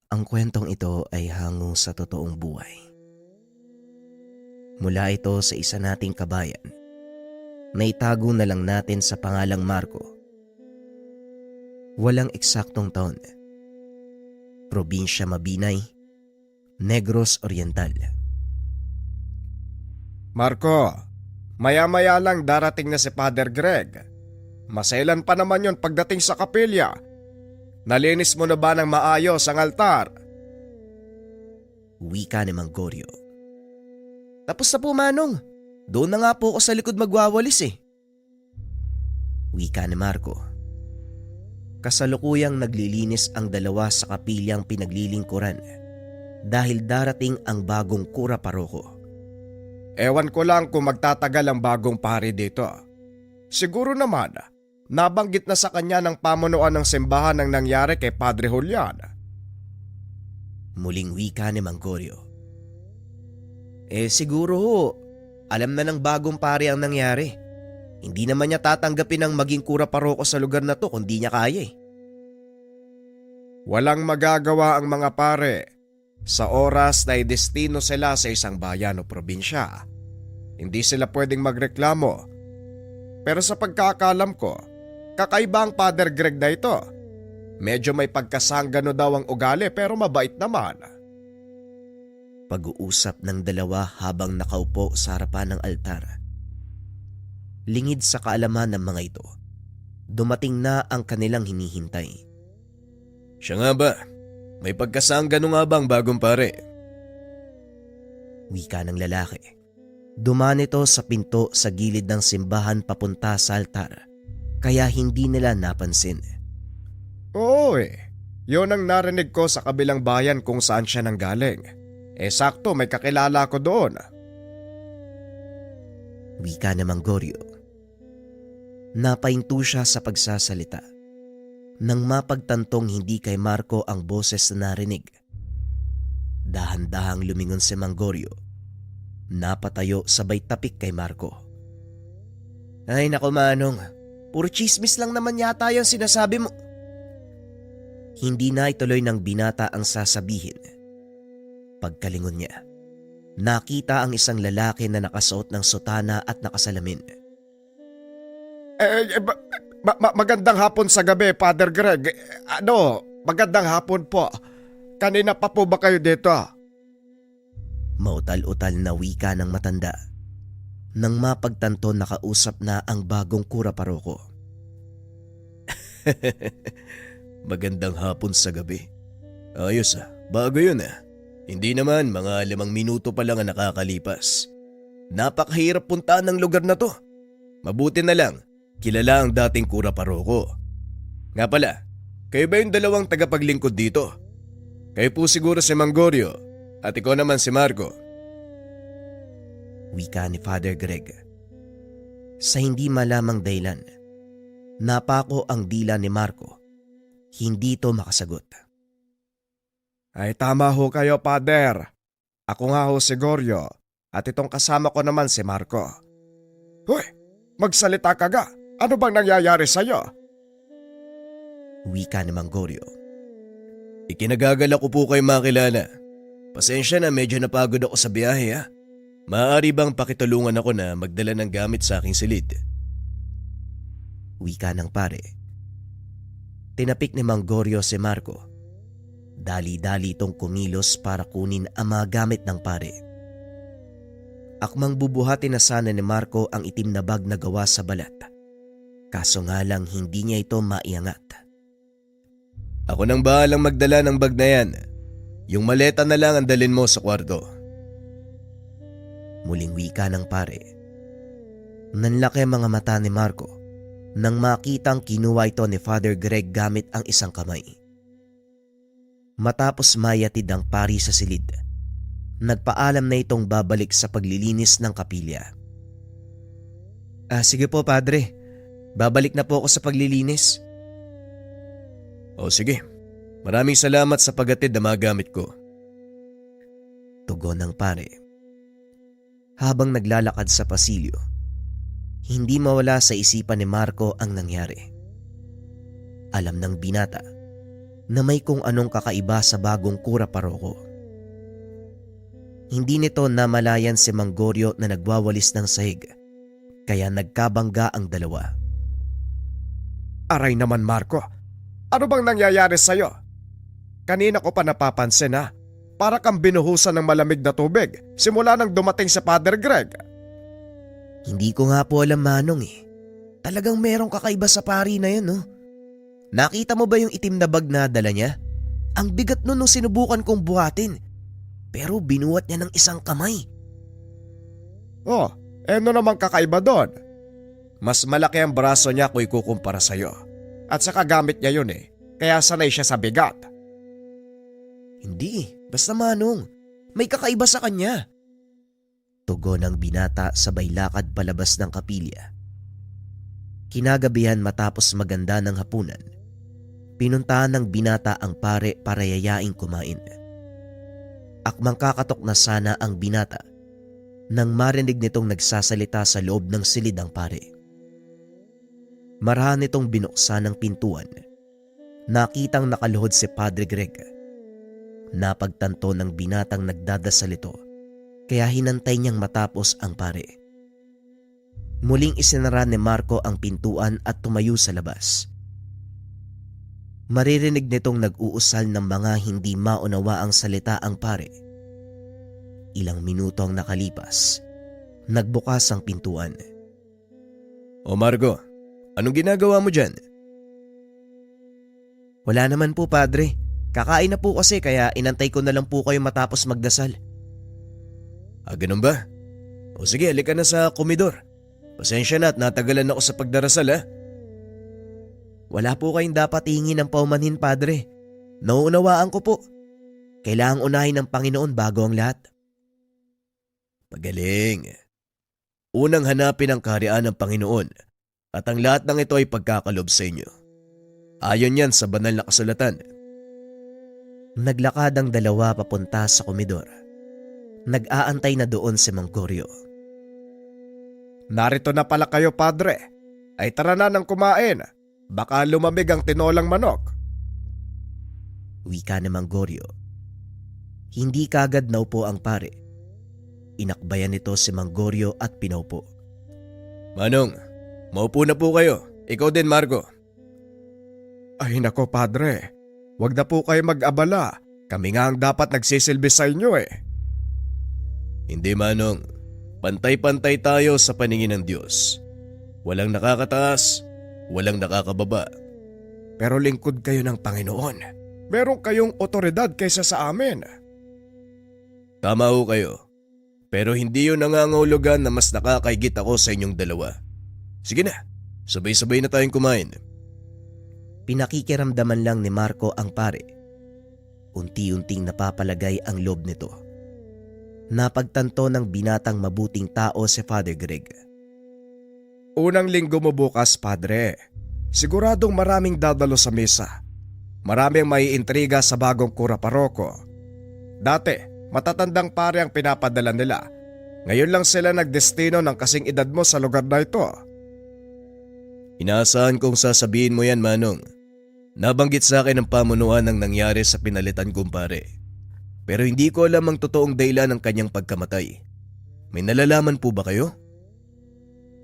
Ang kwentong ito ay hango sa totoong buhay. Mula ito sa isa nating kabayan na itago na lang natin sa pangalang Marco. Walang eksaktong taon. Probinsya Mabinay, Negros Oriental. Marco, maya-maya lang darating na si Father Greg. Masailan pa naman yon pagdating sa kapilya. Nalinis mo na ba ng maayos ang altar? Wika ni Mang Goryo. Tapos na po, Manong. Doon na nga po ako sa likod magwawalis eh. Wika ni Marco. Kasalukuyang naglilinis ang dalawa sa kapilyang pinaglilingkuran dahil darating ang bagong kura paroko. Ewan ko lang kung magtatagal ang bagong pari dito. Siguro naman, nabanggit na sa kanya ng pamunuan ng simbahan ang nangyari kay Padre Julian. Muling wika ni Mang Goryo. Siguro ho, alam na ng bagong pari ang nangyari. Hindi naman niya tatanggapin ang maging kura paroko sa lugar na to kung di niya kaya eh. Walang magagawa ang mga pare sa oras na idestino sila sa isang bayan o probinsya. Hindi sila pwedeng magreklamo. Pero sa pagkakalam ko, kakaiba ang Father Greg na ito. Medyo may pagkasanggano daw ang ugali pero mabait naman. Pag-uusap ng dalawa habang nakaupo sa harapan ng altar. Lingid sa kaalaman ng mga ito, dumating na ang kanilang hinihintay. Siya nga ba? May pagkasanggano nga ba ang bagong pare? Wika ng lalaki. Dumaan ito sa pinto sa gilid ng simbahan papunta sa altar, kaya hindi nila napansin. Oo yun ang narinig ko sa kabilang bayan kung saan siya nanggaling. Sakto may kakilala ko doon. Wika ni Mang Goryo. Napahinto siya sa pagsasalita nang mapagtantong hindi kay Marco ang boses na narinig. Dahan-dahang lumingon si Mang Goryo. Napatayo sabay tapik kay Marco. Ay nako, Manong, puro chismis lang naman yata yung sinasabi mo. Hindi na ituloy ng binata ang sasabihin. Pagkalingon niya, nakita ang isang lalaki na nakasuot ng sutana at nakasalamin. Magandang hapon sa gabi, Father Greg. Magandang hapon po. Kanina pa po ba kayo dito? Mautal-utal na wika ng matanda. Nang mapagtanto nakausap na ang bagong kura paroko. Magandang hapon sa gabi. Ayos bago yun Hindi naman, mga 5 minuto pa lang ang nakakalipas. Napakahirap puntaan ng lugar na to. Mabuti na lang, kilala ang dating kura paroko. Nga pala, kayo ba yung dalawang tagapaglingkod dito? Kayo po siguro si Mang Goryo at ikaw naman si Marco. Wika ni Father Greg. Sa hindi malamang dahilan, napako ang dila ni Marco. Hindi ito makasagot. Ay tama ho kayo, Father. Ako nga ho si Goryo at itong kasama ko naman si Marco. Hoy, magsalita ka ga. Ano bang nangyayari sa'yo? Wika ni Mang Goryo. Ikinagagala ko po kayo makilala. Pasensya na, medyo napagod ako sa biyahe Maaari bang pakitulungan ako na magdala ng gamit sa aking silid? Wika ng pare. Tinapik ni Mang Goryo si Marco. Dali-dali itong kumilos para kunin ang mga gamit ng pare. Akmang bubuhatin na sana ni Marco ang itim na bag na gawa sa balat. Kaso nga lang hindi niya ito maiangat. Ako nang bahalang magdala ng bag na yan. Yung maleta na lang ang dalhin mo sa kwarto. Muling wika ng pare. Nanlaki ang mga mata ni Marco nang makitang kinuha ito ni Father Greg gamit ang isang kamay. Matapos mayatid ang pari sa silid, nagpaalam na itong babalik sa paglilinis ng kapilya. Sige po, Padre. Babalik na po ako sa paglilinis. O sige, maraming salamat sa paghatid na mga gamit ko. Tugon ng pare. Habang naglalakad sa pasilyo, hindi mawala sa isipan ni Marco ang nangyari. Alam ng binata na may kung anong kakaiba sa bagong kura paroko. Hindi nito namalayan si Mang Goryo na nagwawalis ng sahig, kaya nagkabangga ang dalawa. Aray naman Marco, ano bang nangyayari sa'yo? Kanina ko pa napapansin na para kang binuhusan ng malamig na tubig simula nang dumating si Father Greg. Hindi ko nga po alam, Manong eh. Talagang merong kakaiba sa pari na yun, no? Nakita mo ba yung itim na bag na dala niya? Ang bigat nun nung sinubukan kong buhatin. Pero binuhat niya ng isang kamay. Oh, ano naman kakaiba doon? Mas malaki ang braso niya kung ikukumpara sa'yo. At saka gamit niya yun eh, kaya sanay siya sa bigat. Hindi, basta Manong. May kakaiba sa kanya. Tugon ng binata sabay lakad palabas ng kapilya. Kinagabihan matapos maganda ng hapunan, pinuntahan ng binata ang pare para yayaing kumain. Akmang kakatok na sana ang binata nang marinig nitong nagsasalita sa loob ng silid ang pare. Marahan nitong binuksan ang pintuan. Nakitang nakaluhod si Padre Greg. Napagtanto ng binatang nagdadasal ito, kaya hinantay niyang matapos ang pare. Muling isinara ni Marco ang pintuan at tumayo sa labas. Maririnig nitong nag-uusal ng mga hindi maunawaang salita ang pare. Ilang minuto ang nakalipas, nagbukas ang pintuan. O Marco, anong ginagawa mo dyan? Wala naman po, Padre. Kakain na po kasi kaya inantay ko na lang po kayo matapos magdasal. Ganun ba? O sige, halika na sa komedor. Pasensya na at natagalan ako sa pagdarasal ha. Wala po kayong dapat hingin ng paumanhin, Padre. Nauunawaan ko po. Kailangang unahin ng Panginoon bago ang lahat. Magaling. Unang hanapin ang kaharian ng Panginoon at ang lahat ng ito ay pagkakalob sa inyo. Ayon yan sa banal na kasulatan. Naglakad ang dalawa papunta sa komedor. Nag-aantay na doon si Mang Goryo. Narito na pala kayo, Padre. Ay tara na nang kumain. Baka lumamig ang tinolang manok. Wika ni Mang Goryo. Hindi kagad naupo ang pare. Inakbayan nito si Mang Goryo at pinaupo. Manong, maupo na po kayo. Ikaw din, Marco. Ay nako, Padre. Huwag na po kayo mag-abala. Kami nga ang dapat nagsisilbi sa inyo eh. Hindi, Manong. Pantay-pantay tayo sa paningin ng Diyos. Walang nakakataas, walang nakakababa. Pero lingkod kayo ng Panginoon. Meron kayong otoridad kaysa sa amin. Tama ho kayo. Pero hindi yun nangangahulugan na mas nakakaigit ako sa inyong dalawa. Sige na, sabay-sabay na tayong kumain. Pinakikiramdaman lang ni Marco ang pare. Unti-unting napapalagay ang loob nito. Napagtanto ng binatang mabuting tao si Father Greg. Unang linggo mo bukas, Padre. Siguradong maraming dadalo sa misa. Maraming may intriga sa bagong kura paroko. Dati, matatandang pare ang pinapadala nila. Ngayon lang sila nagdestino ng kasing edad mo sa lugar na ito. Inaasahan kong sasabihin mo yan, Manong. Nabanggit sa akin ang pamunuan ng nangyari sa pinalitan kong pare. Pero hindi ko alam ang totoong dahilan ng kanyang pagkamatay. May nalalaman po ba kayo?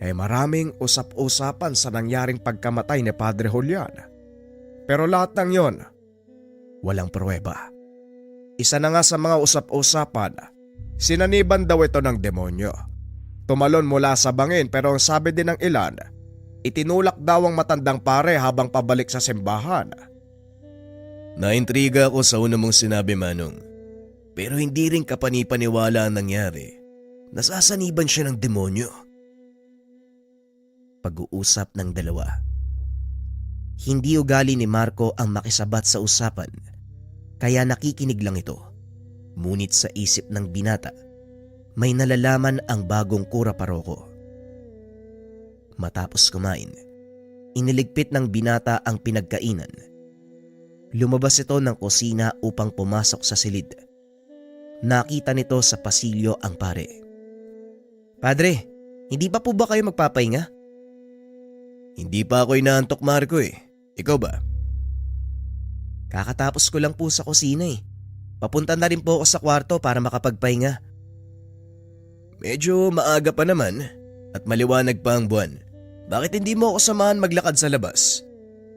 Maraming usap-usapan sa nangyaring pagkamatay ni Padre Julian. Pero lahat ng yon, walang pruweba. Isa na nga sa mga usap-usapan, sinaniban daw ito ng demonyo. Tumalon mula sa bangin pero ang sabi din ng ilan, itinulak daw ang matandang pare habang pabalik sa simbahan. Naintriga ako sa una mong sinabi, Manong. Pero hindi rin kapanipaniwala ang nangyari. Nasasaniban siya ng demonyo. Pag-uusap ng dalawa. Hindi ugali ni Marco ang makisabat sa usapan, kaya nakikinig lang ito. Ngunit sa isip ng binata, may nalalaman ang bagong kura paroko. Matapos kumain, iniligpit ng binata ang pinagkainan. Lumabas ito ng kusina upang pumasok sa silid. Nakita nito sa pasilyo ang pare. Padre, hindi pa po ba kayo magpapahinga? Hindi pa ako inaantok, Marco eh. Ikaw ba? Kakatapos ko lang po sa kusina eh. Papunta na rin po ako sa kwarto para makapagpahinga. Medyo maaga pa naman at maliwanag pa ang buwan. Bakit hindi mo ako samahan maglakad sa labas?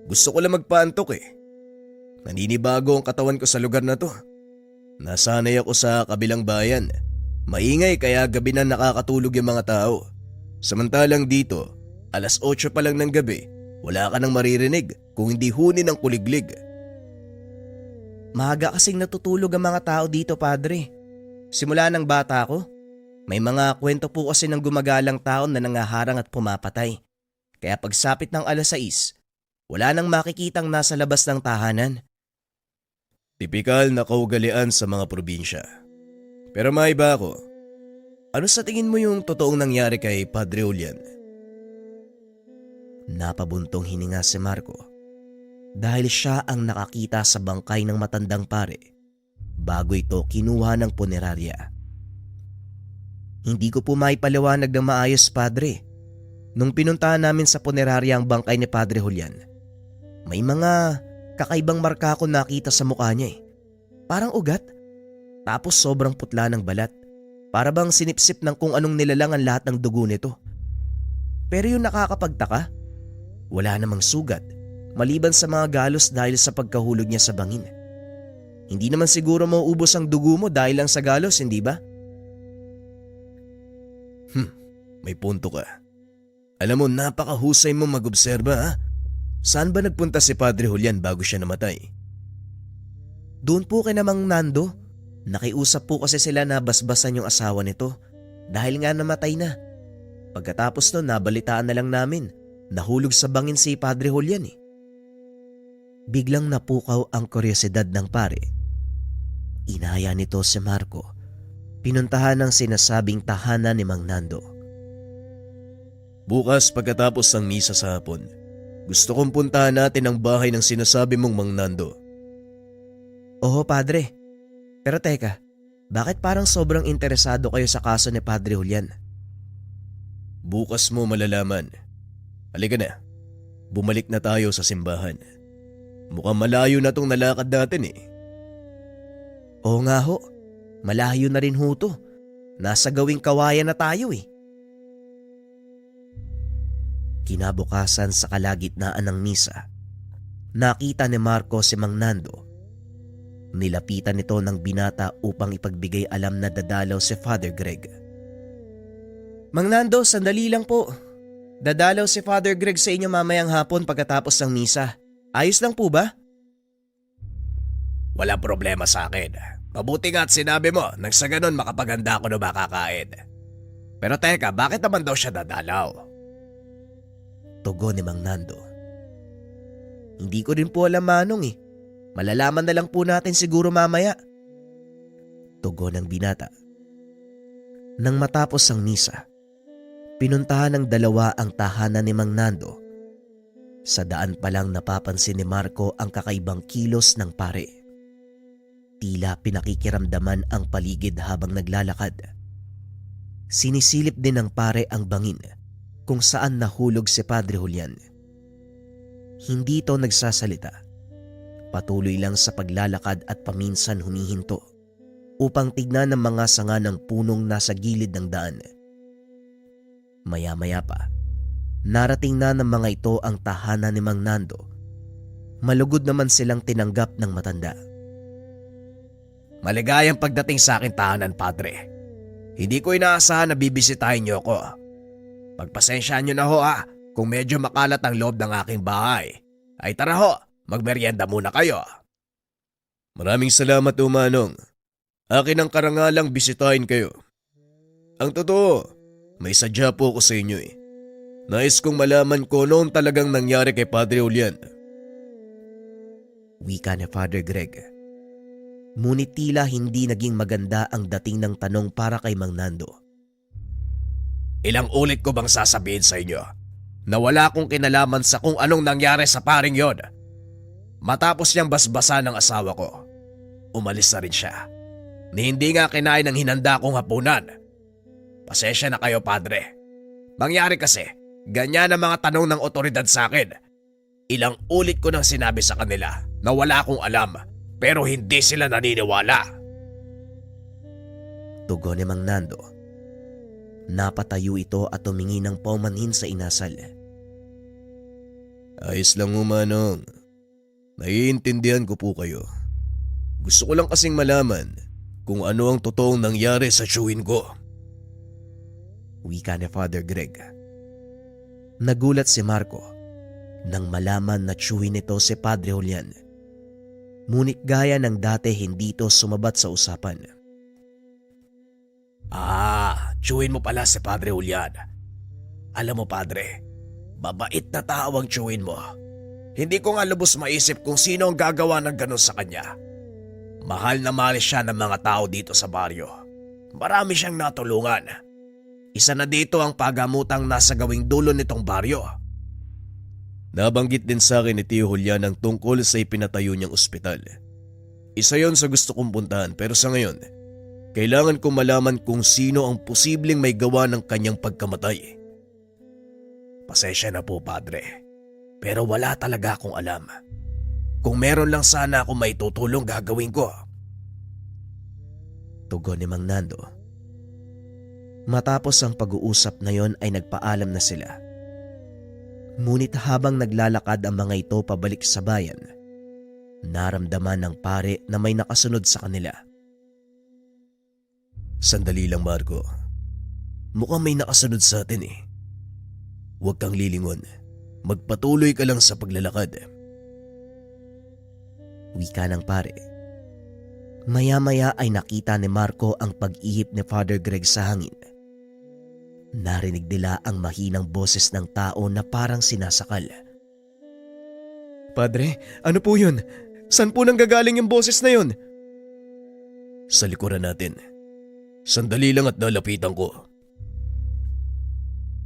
Gusto ko lang magpaantok eh. Naninibago ang katawan ko sa lugar na to. Nasanay ako sa kabilang bayan. Maingay kaya gabi na nakakatulog yung mga tao. Samantalang dito, alas 8 pa lang ng gabi, wala ka nang maririnig kung hindi huni ng kuliglig. Maaga kasing natutulog ang mga tao dito, Padre. Simula ng bata ako, may mga kwento po kasi ng gumagalang tao na nangaharang at pumapatay. Kaya pagsapit ng alas 6, wala nang makikitang nasa labas ng tahanan. Tipikal na kaugalian sa mga probinsya. Pero maiba ako. Ano sa tingin mo yung totoong nangyari kay Padre Julian? Napabuntong hininga si Marco dahil siya ang nakakita sa bangkay ng matandang pare bago ito kinuha ng punerarya. Hindi ko po maipaliwanag ng maayos, Padre. Nung pinuntahan namin sa punerarya ang bangkay ni Padre Julian, may mga kakaibang marka ako nakita sa mukha niya eh. Parang ugat. Tapos sobrang putla ng balat. Para bang sinipsip ng kung anong nilalang ang lahat ng dugo nito. Pero yung nakakapagtaka, wala namang sugat maliban sa mga galos dahil sa pagkahulog niya sa bangin. Hindi naman siguro mauubos ang dugo mo dahil lang sa galos, hindi ba? May punto ka. Alam mo, napakahusay mo mag-obserba ha? Saan ba nagpunta si Padre Julian bago siya namatay? Doon po kay Mang Nando. Nakiusap po kasi sila na basbasan yung asawa nito dahil nga namatay na. Pagkatapos nun, nabalitaan na lang namin nahulog sa bangin si Padre Julian eh. Biglang napukaw ang kuryosidad ng pare. Inaya nito si Marco. Pinuntahan ng sinasabing tahanan ni Mang Nando. Bukas pagkatapos ng misa sa hapon, gusto kong puntahan natin ang bahay ng sinasabi mong Mang Nando. Oo, Padre. Pero teka, bakit parang sobrang interesado kayo sa kaso ni Padre Julian? Bukas mo malalaman. Halika na, bumalik na tayo sa simbahan. Mukhang malayo na tong nalakad natin eh. Oo nga ho, malayo na rin ho to. Nasa gawing kawayan na tayo eh. Kinabukasan sa kalagitnaan ng misa, nakita ni Marco si Mang Nando. Nilapitan nito ng binata upang ipagbigay alam na dadalaw si Father Greg. Mang Nando, sandali lang po. Dadalaw si Father Greg sa inyo mamayang hapon pagkatapos ng misa. Ayos lang po ba? Walang problema sa akin. Mabuti nga at sinabi mo nang sa ganun makapaganda ako na makakain. Pero teka, bakit naman daw siya dadalaw? Tugon ni Mang Nando. Hindi ko rin po alam, Manong eh. Malalaman na lang po natin siguro mamaya. Tugon ng binata. Nang matapos ang misa, pinuntahan ng dalawa ang tahanan ni Mang Nando. Sa daan pa lang napapansin ni Marco ang kakaibang kilos ng pare. Tila pinakikiramdaman ang paligid habang naglalakad. Sinisilip din ng pare ang bangin kung saan nahulog si Padre Julian. Hindi ito nagsasalita. Patuloy lang sa paglalakad at paminsan humihinto upang tignan ng mga sanga ng punong nasa gilid ng daan. Maya-maya pa, narating na ng mga ito ang tahanan ni Mang Nando. Malugod naman silang tinanggap ng matanda. Maligayang pagdating sa akin tahanan, Padre. Hindi ko inaasahan na bibisitahin niyo ako. Pagpasensyaan niyo na ho kung medyo makalat ang loob ng aking bahay. Ay tara ho, magmerienda muna kayo. Maraming salamat Manong. Akin ang karangalang bisitahin kayo. Ang totoo, may sadya po ako sa inyo eh. Nais kong malaman ko noon talagang nangyari kay Padre Julian. Wika ni Father Greg. Ngunit tila hindi naging maganda ang dating ng tanong para kay Mang Nando. Ilang ulit ko bang sasabihin sa inyo na wala akong kinalaman sa kung anong nangyari sa paring yon? Matapos niyang basbasan ng asawa ko, umalis na rin siya. Ni hindi nga kinain ng hinanda kong hapunan. Pasensya na kayo, Padre. Mangyari kasi, ganyan ang mga tanong ng otoridad sa akin. Ilang ulit ko nang sinabi sa kanila na wala akong alam pero hindi sila naniniwala. Tugon ni Mang Nando. Napatayo ito at tumingi ng paumanhin sa inasal. Ayos lang Manong. Naiintindihan ko po kayo. Gusto ko lang kasing malaman kung ano ang totoong nangyari sa tiyuhin ko. Wika ni Father Greg. Nagulat si Marco nang malaman na tiyuhin nito si Padre Julian. Ngunit gaya ng dati hindi ito sumabat sa usapan. Tiyuhin mo pala si Padre Julian. Alam mo Padre, babait na tao ang tiyuhin mo. Hindi ko nga lubos maisip kung sino ang gagawa ng ganun sa kanya. Mahal na mahal siya ng mga tao dito sa baryo. Marami siyang natulungan. Isa na dito ang pagamutang nasa gawing dulo nitong baryo. Nabanggit din sa akin ni Tio Julian ang tungkol sa ipinatayo niyang ospital. Isa yon sa gusto kong puntahan pero sa ngayon, kailangan kong malaman kung sino ang posibleng may gawa ng kanyang pagkamatay. Pasensya na po Padre, pero wala talaga akong alam. Kung meron lang sana akong may tutulong gagawin ko. Tugon ni Mang Nando. Matapos ang pag-uusap na yon ay nagpaalam na sila. Ngunit habang naglalakad ang mga ito pabalik sa bayan, naramdaman ng pare na may nakasunod sa kanila. Sandali lang Marco. Mukhang may nakasunod sa atin eh. Huwag kang lilingon. Magpatuloy ka lang sa paglalakad. Wika ng pare. Maya-maya ay nakita ni Marco ang pag-ihip ni Father Greg sa hangin. Narinig nila ang mahinang boses ng tao na parang sinasakal. Padre, ano po yun? Saan po nanggagaling yung boses na yun? Sa likuran natin. Sandali lang at lalapitan ko.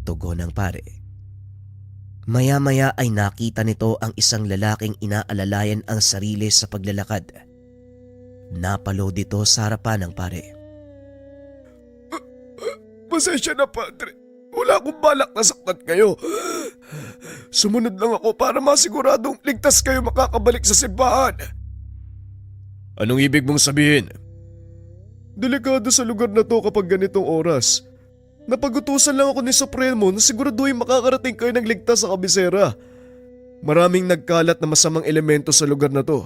Tugon ng pare. Maya-maya ay nakita nito ang isang lalaking inaalalayan ang sarili sa paglalakad. Napalo dito sa harapan ng pare. Pasensya na Padre. Wala akong balak na saktan kayo. Sumunod lang ako para masiguradong ligtas kayo makakabalik sa simbahan. Anong ibig mong sabihin? Delikado sa lugar na to kapag ganitong oras. Napagutusan lang ako ni Supremo na siguraduhin makakarating kayo ng ligtas sa kabisera. Maraming nagkalat na masamang elemento sa lugar na to.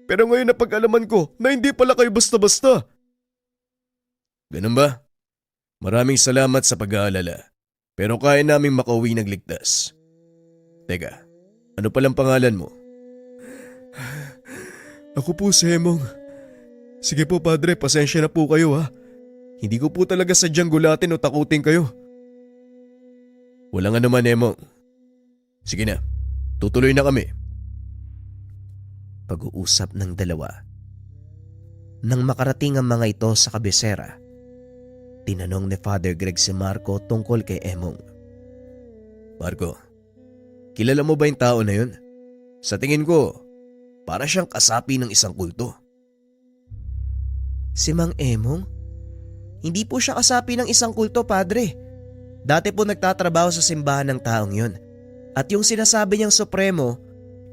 Pero ngayon napag-alaman ko na hindi pala kayo basta-basta. Ganun ba? Maraming salamat sa pag-aalala. Pero kaya naming makauwi ng ligtas. Teka, ano palang pangalan mo? Ako po si Hemong. Sige po Padre, pasensya na po kayo ha. Hindi ko po talaga sadyang gulatin o takutin kayo. Walang anuman Emong. Sige na, tutuloy na kami. Pag-uusap ng dalawa. Nang makarating ang mga ito sa kabisera, tinanong ni Father Greg si Marco tungkol kay Emong. Marco, kilala mo ba yung tao na yun? Sa tingin ko, para siyang kasapi ng isang kulto. Si Mang Emong? Hindi po siya kasapi ng isang kulto, Padre. Dati po nagtatrabaho sa simbahan ng taong yun. At yung sinasabi niyang Supremo,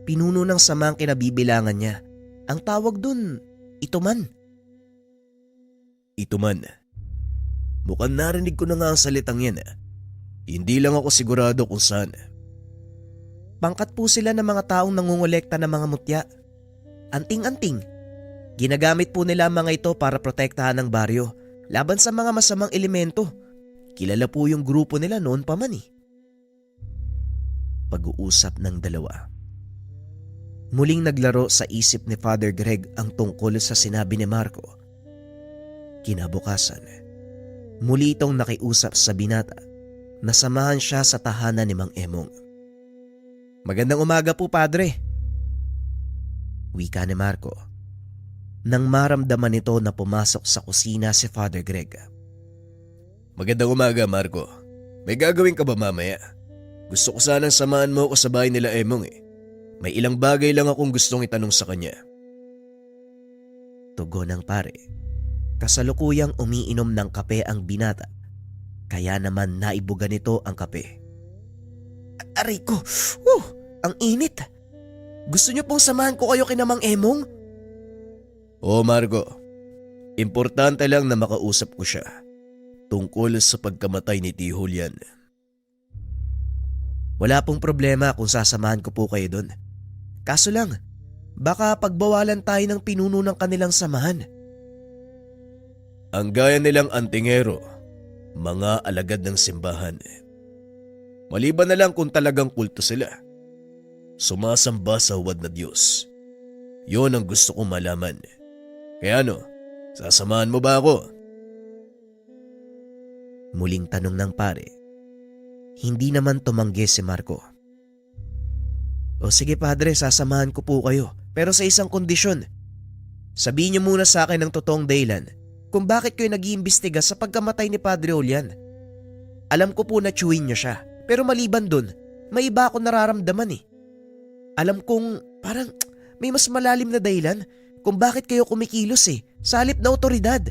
pinuno ng samang kinabibilangan niya. Ang tawag dun, ituman. Ituman. Mukhang narinig ko na nga ang salitang yan. Hindi lang ako sigurado kung saan. Pangkat po sila ng mga taong nangungulekta ng mga mutya. Anting-anting. Ginagamit po nila ang mga ito para protektahan ng baryo laban sa mga masamang elemento. Kilala po yung grupo nila noon pa man eh. Pag-uusap ng dalawa. Muling naglaro sa isip ni Father Greg ang tungkol sa sinabi ni Marco. Kinabukasan, muli itong nakiusap sa binata na samahan siya sa tahanan ni Mang Emong. Magandang umaga po, Padre. Wika ni Marco. Nang maramdaman nito na pumasok sa kusina si Father Greg. Magandang umaga, Marco. May gagawin ka ba mamaya? Gusto ko sanang samahan mo ako sa bahay nila Emong eh. May ilang bagay lang akong gustong itanong sa kanya. Tugon ng pare. Kasalukuyang umiinom ng kape ang binata. Kaya naman naibuga nito ang kape. Aray ko! Ang init! Gusto niyo pong samahan ko kayo kina Mang Emong? Oo Marco, importante lang na makausap ko siya tungkol sa pagkamatay ni Tio Julian. Wala pong problema kung sasamahan ko po kayo doon. Kaso lang, baka pagbawalan tayo ng pinuno ng kanilang samahan. Ang gaya nilang antingero, mga alagad ng simbahan. Maliban na lang kung talagang kulto sila. Sumasamba sa huwad na Diyos. Yon ang gusto kong malaman. Kaya ano, sasamahan mo ba ako? Muling tanong ng pare. Hindi naman tumanggi si Marco. O sige padre, sasamahan ko po kayo. Pero sa isang kondisyon. Sabihin niyo muna sa akin ang totoong dahilan kung bakit kayo nag-iimbestiga sa pagkamatay ni Padre Julian. Alam ko po na chewin niyo siya. Pero maliban dun, may iba akong nararamdaman eh. Alam kong parang may mas malalim na dahilan kung bakit kayo kumikilos eh, sa halip na otoridad.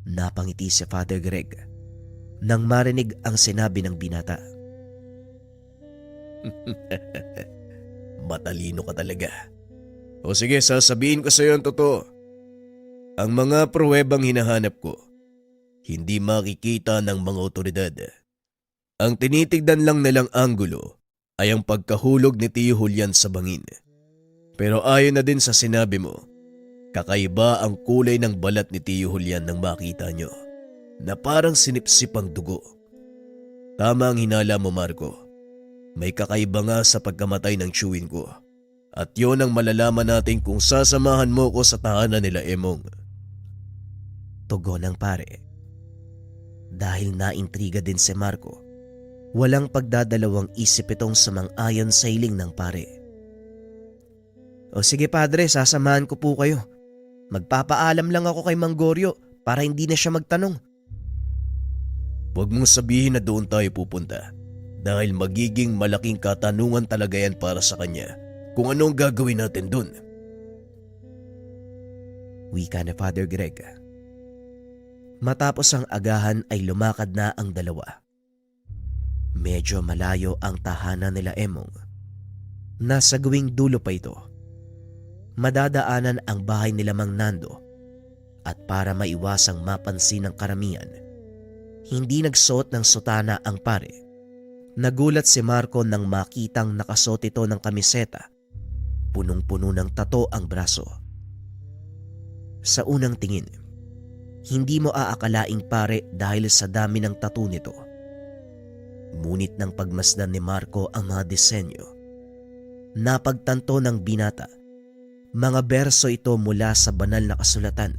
Napangiti si Father Greg nang marinig ang sinabi ng binata. Matalino ka talaga. O sige, sasabihin ko sa iyo ang totoo. Ang mga pruwebang hinahanap ko, hindi makikita ng mga otoridad. Ang tinitignan lang nilang anggulo ay ang pagkahulog ni Tio Julian sa bangin. Pero ayon na din sa sinabi mo, kakaiba ang kulay ng balat ni Tio Julian nang makita nyo, na parang sinipsip ang dugo. Tama ang hinala mo Marco, may kakaiba nga sa pagkamatay ng chewin ko. At yon ang malalaman natin kung sasamahan mo ko sa tahanan nila Emong. Tugon ng pare. Dahil naintriga din si Marco, walang pagdadalawang isip itong sumang-ayon sa hiling ng pare. O sige padre, sasamahan ko po kayo. Magpapaalam lang ako kay Mang Goryo para hindi na siya magtanong. Huwag mong sabihin na doon tayo pupunta dahil magiging malaking katanungan talaga yan para sa kanya kung anong gagawin natin doon. Wika ni Father Greg. Matapos ang agahan ay lumakad na ang dalawa. Medyo malayo ang tahanan nila Emong. Nasa gawing dulo pa ito. Madadaanan ang bahay nila Mang Nando at para maiwasang mapansin ng karamihan, hindi nagsuot ng sutana ang pare. Nagulat si Marco nang makitang nakasuot ito ng kamiseta. Punong-puno ng tato ang braso. Sa unang tingin, hindi mo aakalaing pare dahil sa dami ng tattoo nito. Ngunit nang pagmasdan ni Marco ang mga disenyo, napagtanto ng binata, mga berso ito mula sa banal na kasulatan,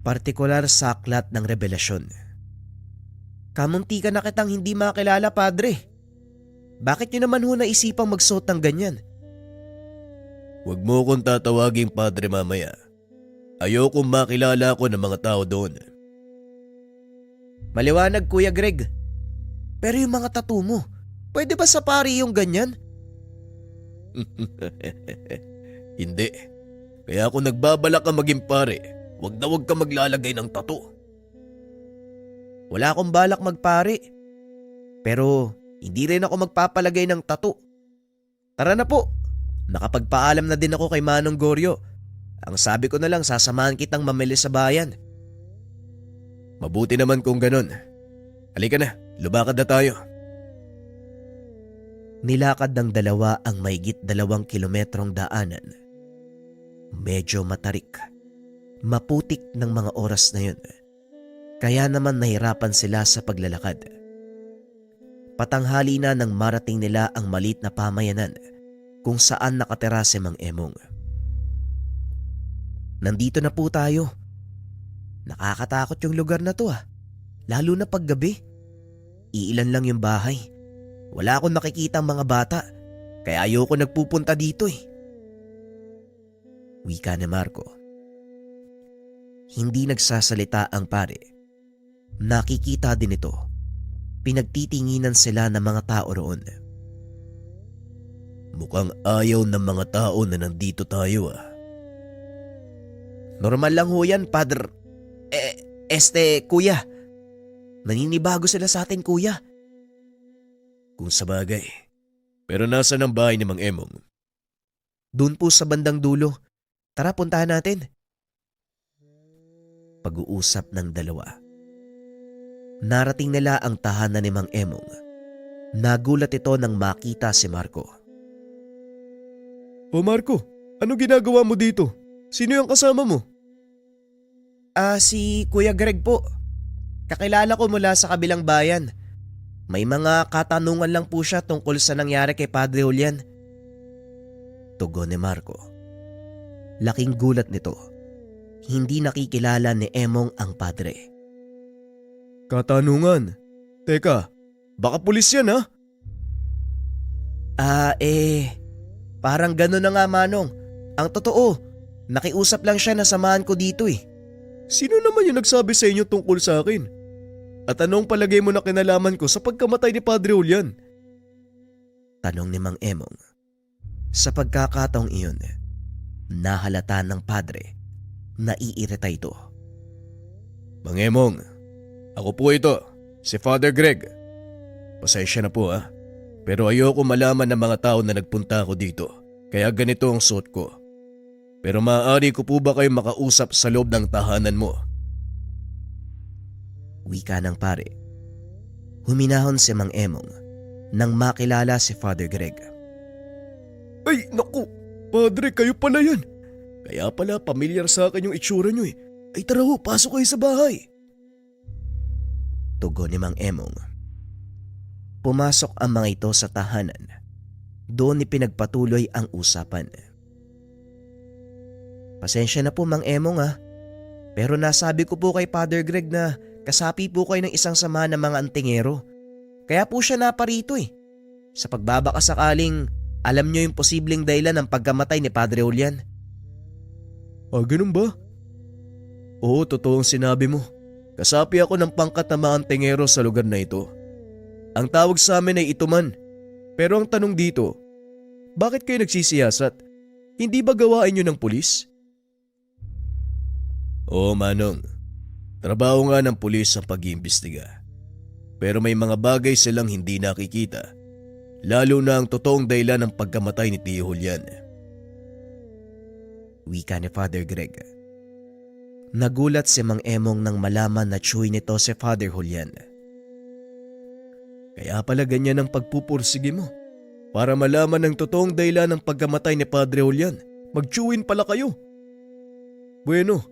partikular sa aklat ng Revelasyon. Kamunti ka na kitang hindi makilala, padre. Bakit niyo naman ho naisipang magsuot ng ganyan? Huwag mo kong tatawaging padre mamaya. Ayokong makilala ko ng mga tao doon. Maliwanag, Kuya Greg. Pero yung mga tattoo mo, pwede ba sa pari yung ganyan? Hindi. Kaya kung nagbabalak ka maging pare, huwag na huwag ka maglalagay ng tattoo. Wala akong balak magpare. Pero hindi rin ako magpapalagay ng tattoo. Tara na po. Nakapagpaalam na din ako kay Manong Goryo. Ang sabi ko na lang, sasamahan kitang mamili sa bayan. Mabuti naman kung ganun. Halika na, lumakad na tayo. Nilakad ng dalawa ang mahigit 2 kilometrong daanan. Medyo matarik, maputik ng mga oras na yun. Kaya naman nahirapan sila sa paglalakad. Patanghali na nang marating nila ang maliit na pamayanan kung saan nakatira si Mang Emong. Nandito na po tayo. Nakakatakot yung lugar na to lalo na paggabi. Iilan lang yung bahay. Wala akong nakikitang mga bata, kaya ayoko nagpupunta dito Wika ni Marco. Hindi nagsasalita ang pare. Nakikita din ito. Pinagtitinginan sila ng mga tao roon. Mukhang ayaw ng mga tao na nandito tayo Normal lang ho yan, Padre. Kuya. Naninibago sila sa atin, kuya. Kung sabagay, Pero nasa ang bahay ni Mang Emong? Doon po sa bandang dulo. Tara, puntahan natin. Pag-uusap ng dalawa. Narating nila ang tahanan ni Mang Emong. Nagulat ito nang makita si Marco. O Marco, ano ginagawa mo dito? Sino yung kasama mo? Si Kuya Greg po. Kakilala ko mula sa kabilang bayan. May mga katanungan lang po siya tungkol sa nangyari kay Padre Julian. Tugon ni Marco. Laking gulat nito. Hindi nakikilala ni Emong ang padre. Katanungan? Teka, baka pulis yan ha? Parang gano'n na nga, Manong. Ang totoo, nakiusap lang siya na samahan ko dito eh. Sino naman yung nagsabi sa inyo tungkol sa akin? At anong palagay mo na kinalaman ko sa pagkamatay ni Padre Julian? Tanong ni Mang Emong. Sa pagkakataong iyon, nahalata ng padre na iirita ito. Mang Emong, ako po ito, si Father Greg. Pasensya na po ha, pero ayoko malaman ng mga tao na nagpunta ako dito, kaya ganito ang suot ko. Pero maaari ko po ba kayo makausap sa loob ng tahanan mo? Wika ng pare. Huminahon si Mang Emong nang makilala si Father Greg. Ay, naku! Padre, kayo pala yan! Kaya pala pamilyar sa akin yung itsura nyo eh. Ay tara ho, pasok kayo sa bahay. Tugon ni Mang Emong. Pumasok ang mga ito sa tahanan. Doon ipinagpatuloy ang usapan. Pasensya na po Mang Emong ha. Pero nasabi ko po kay Father Greg na kasapi po kayo ng isang samahan ng mga antingero. Kaya po siya naparito eh. Sa pagbabaka sakaling alam nyo yung posibleng dahilan ng pagkamatay ni Padre Julian. Ganun ba? Oo, totoo ang sinabi mo. Kasapi ako ng pangkat na mga antingero sa lugar na ito. Ang tawag sa amin ay ituman. Pero ang tanong dito, bakit kayo nagsisiyasat? Hindi ba gawain nyo ng pulis? Oo, Manong. Trabaho nga ng pulis ang pag-iimbestiga. Pero may mga bagay silang hindi nakikita. Lalo na ang totoong dahilan ng pagkamatay ni Tio Julian. Wika ni Father Greg. Nagulat si Mang Emong nang malaman na tsuy nito si Father Julian. Kaya pala ganyan ang pagpupursige mo. Para malaman ang totoong dahilan ng pagkamatay ni Padre Julian. Magtsuwin pala kayo. Bueno,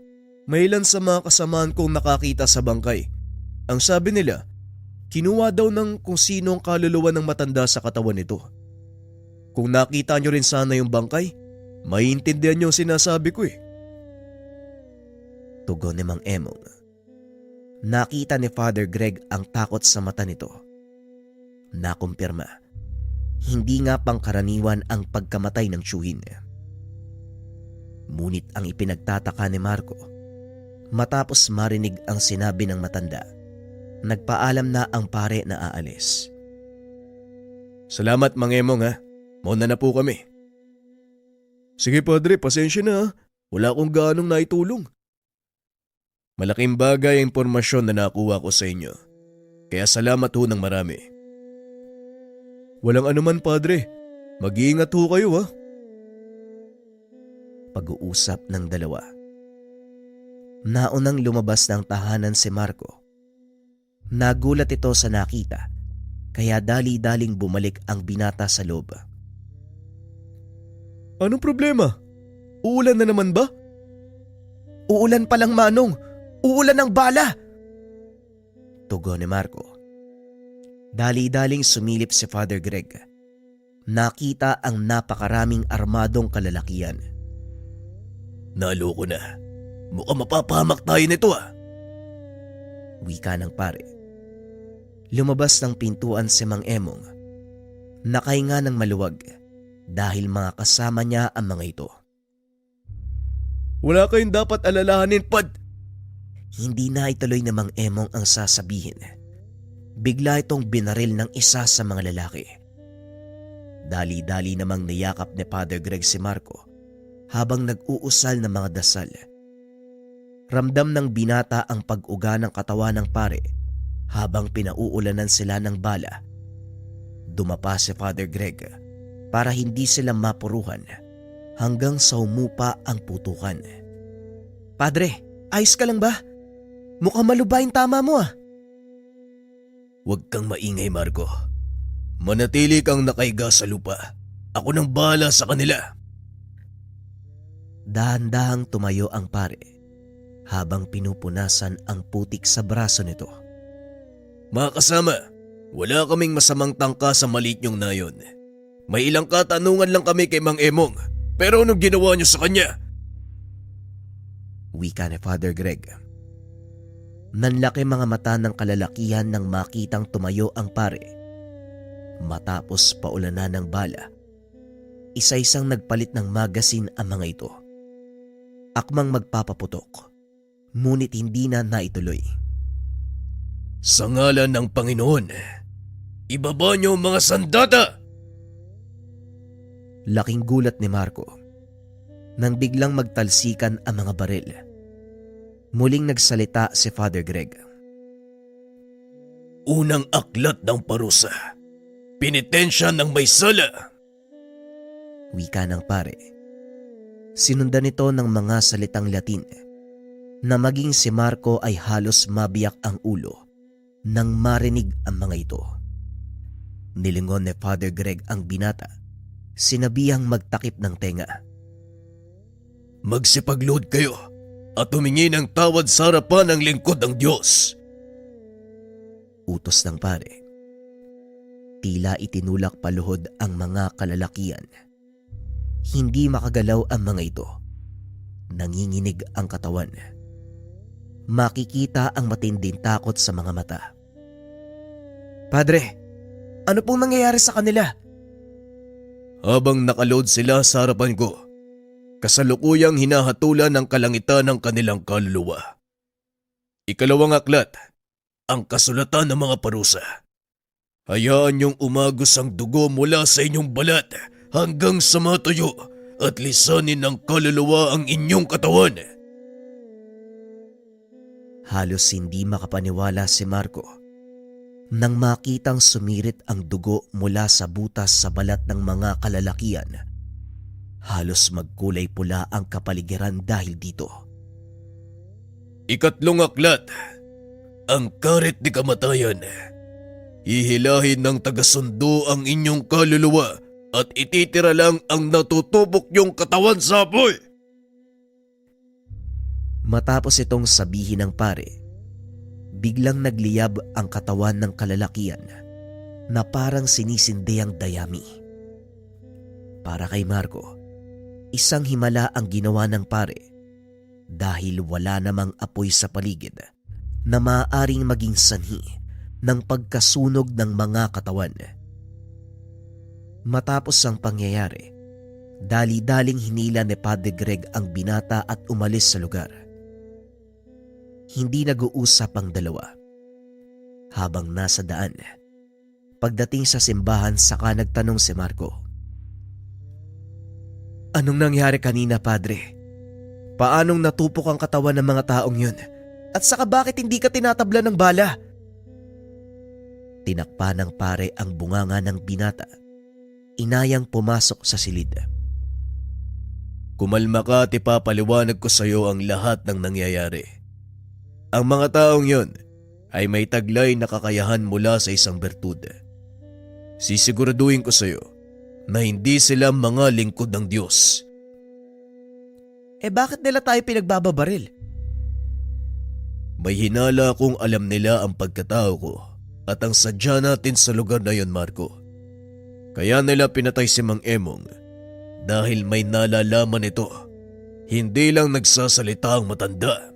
may ilan sa mga kasamaan kong nakakita sa bangkay. Ang sabi nila, kinuha daw ng kung sino ang kaluluwa ng matanda sa katawan nito. Kung nakita nyo rin sana yung bangkay, maiintindihan nyo ang sinasabi ko eh. Tugon ni Mang Emong. Nakita ni Father Greg ang takot sa mata nito. Nakumpirma. Hindi nga pangkaraniwan ang pagkamatay ng tiyuhin. Ngunit ang ipinagtataka ni Marco, matapos marinig ang sinabi ng matanda, nagpaalam na ang pare na aalis. Salamat Mang Emong ha, mauna na po kami. Sige Padre, pasensya na ha, wala akong gaanong naitulong. Malaking bagay ang impormasyon na nakuha ko sa inyo, kaya salamat ho ng marami. Walang anuman Padre, mag-iingat ho kayo ha. Pag-uusap ng dalawa. Naunang lumabas ng tahanan si Marco. Nagulat ito sa nakita, kaya dali-daling bumalik ang binata sa loob. Anong problema? Uulan na naman ba? Uulan palang Manong! Uulan ng bala! Tugon ni Marco. Dali-daling sumilip si Father Greg. Nakita ang napakaraming armadong kalalakian. Naloko na. Mukhang mapapahamak tayo nito ah. Wika ng pare. Lumabas ng pintuan si Mang Emong. Nakahinga ng maluwag dahil mga kasama niya ang mga ito. Wala kayong dapat alalahanin, Pad. Hindi na ituloy na Mang Emong ang sasabihin. Bigla itong binaril ng isa sa mga lalaki. Dali-dali namang niyakap ni Father Greg si Marco habang nag-uusal ng mga dasal. Ramdam ng binata ang pag-uga ng katawan ng pare habang pinauulanan sila ng bala. Dumapa si Father Greg para hindi sila mapuruhan hanggang sa umupa ang putukan. Padre, ayos ka lang ba? Mukhang malubha yung tama mo ah. Huwag kang maingay, Marco. Manatili kang nakaiga sa lupa. Ako nang bahala sa kanila. Dahan-dahang tumayo ang pare habang pinupunasan ang putik sa braso nito. Mga kasama, wala kaming masamang tangka sa maliit niyong nayon. May ilang katanungan lang kami kay Mang Emong, pero anong ginawa niyo sa kanya? Wika ni Father Greg. Nanlaki mga mata ng kalalakihan nang makitang tumayo ang pare. Matapos paulanan ng bala, isa-isang nagpalit ng magasin ang mga ito. Akmang magpapaputok, ngunit hindi na naituloy. Sa ngalan ng Panginoon, ibaba niyo ang mga sandata! Laking gulat ni Marco nang biglang magtalsikan ang mga baril. Muling nagsalita si Father Greg. Unang aklat ng parusa. Penitensya ng may sala. Wika ng pare. Sinundan nito ng mga salitang Latin na maging si Marco ay halos mabiyak ang ulo nang marinig ang mga ito. Nilingon ni Father Greg ang binata, sinabihang magtakip ng tenga. Magsipaglood kayo at humingi ng tawad sa harapan ng lingkod ng Diyos. Utos ng pare. Tila itinulak paluhod ang mga kalalakian. Hindi makagalaw ang mga ito. Nanginginig ang katawan. Makikita ang matinding takot sa mga mata. Padre, ano pong nangyayari sa kanila? Habang nakaload sila sa harapan ko, kasalukuyang hinahatulan ng kalangitan ng kanilang kaluluwa. Ikalawang aklat, ang kasulatan ng mga parusa. Hayaan niyong umagos ang dugo mula sa inyong balat hanggang sa matuyo at lisanin ng kaluluwa ang inyong katawan. Halos hindi makapaniwala si Marco nang makitang sumirit ang dugo mula sa butas sa balat ng mga kalalakian. Halos magkulay pula ang kapaligiran dahil dito. Ikatlong aklat, ang karet ni kamatayan. Hihilahin ng tagasundo ang inyong kaluluwa at ititira lang ang natutubok yung katawan sa apoy. Matapos itong sabihin ng pare, biglang nagliyab ang katawan ng kalalakian na parang sinisindi ang dayami. Para kay Marco, isang himala ang ginawa ng pare dahil wala namang apoy sa paligid na maaaring maging sanhi ng pagkasunog ng mga katawan. Matapos ang pangyayari, dali-daling hinila ni Padre Greg ang binata at umalis sa lugar. Hindi nag-uusap ang dalawa. Habang nasa daan, pagdating sa simbahan saka nagtanong si Marco. Anong nangyari kanina, Padre? Paanong natupok ang katawan ng mga taong yun? At saka bakit hindi ka tinatabla ng bala? Tinakpa ng pare ang bunganga ng binata. Inayang pumasok sa silid. Kumalma ka at ipapaliwanag ko sa iyo ang lahat ng nangyayari. Ang mga taong yon ay may taglay na kakayahan mula sa isang bertud. Sisiguraduhin ko sa iyo na hindi sila mga lingkod ng Diyos. Bakit nila tayo pinagbababaril? May hinala kung alam nila ang pagkatao ko at ang sadya natin sa lugar na yon, Marco. Kaya nila pinatay si Mang Emong dahil may nalalaman ito. Hindi lang nagsasalita ang matanda.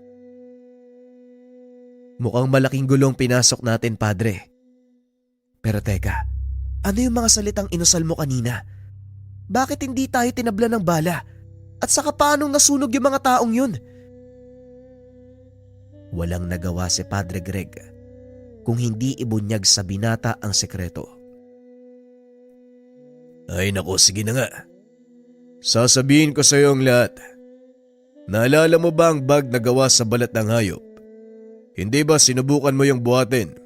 Mukhang malaking gulong pinasok natin, Padre. Pero teka, ano yung mga salitang inusal mo kanina? Bakit hindi tayo tinabla ng bala? At saka paanong nasunog yung mga taong yun? Walang nagawa si Padre Greg kung hindi ibunyag sa binata ang sekreto. Ay nako, sige na nga. Sasabihin ko sa iyo ang lahat. Naalala mo ba ang bag na gawa sa balat ng hayop? Hindi ba sinubukan mo yung buhatin?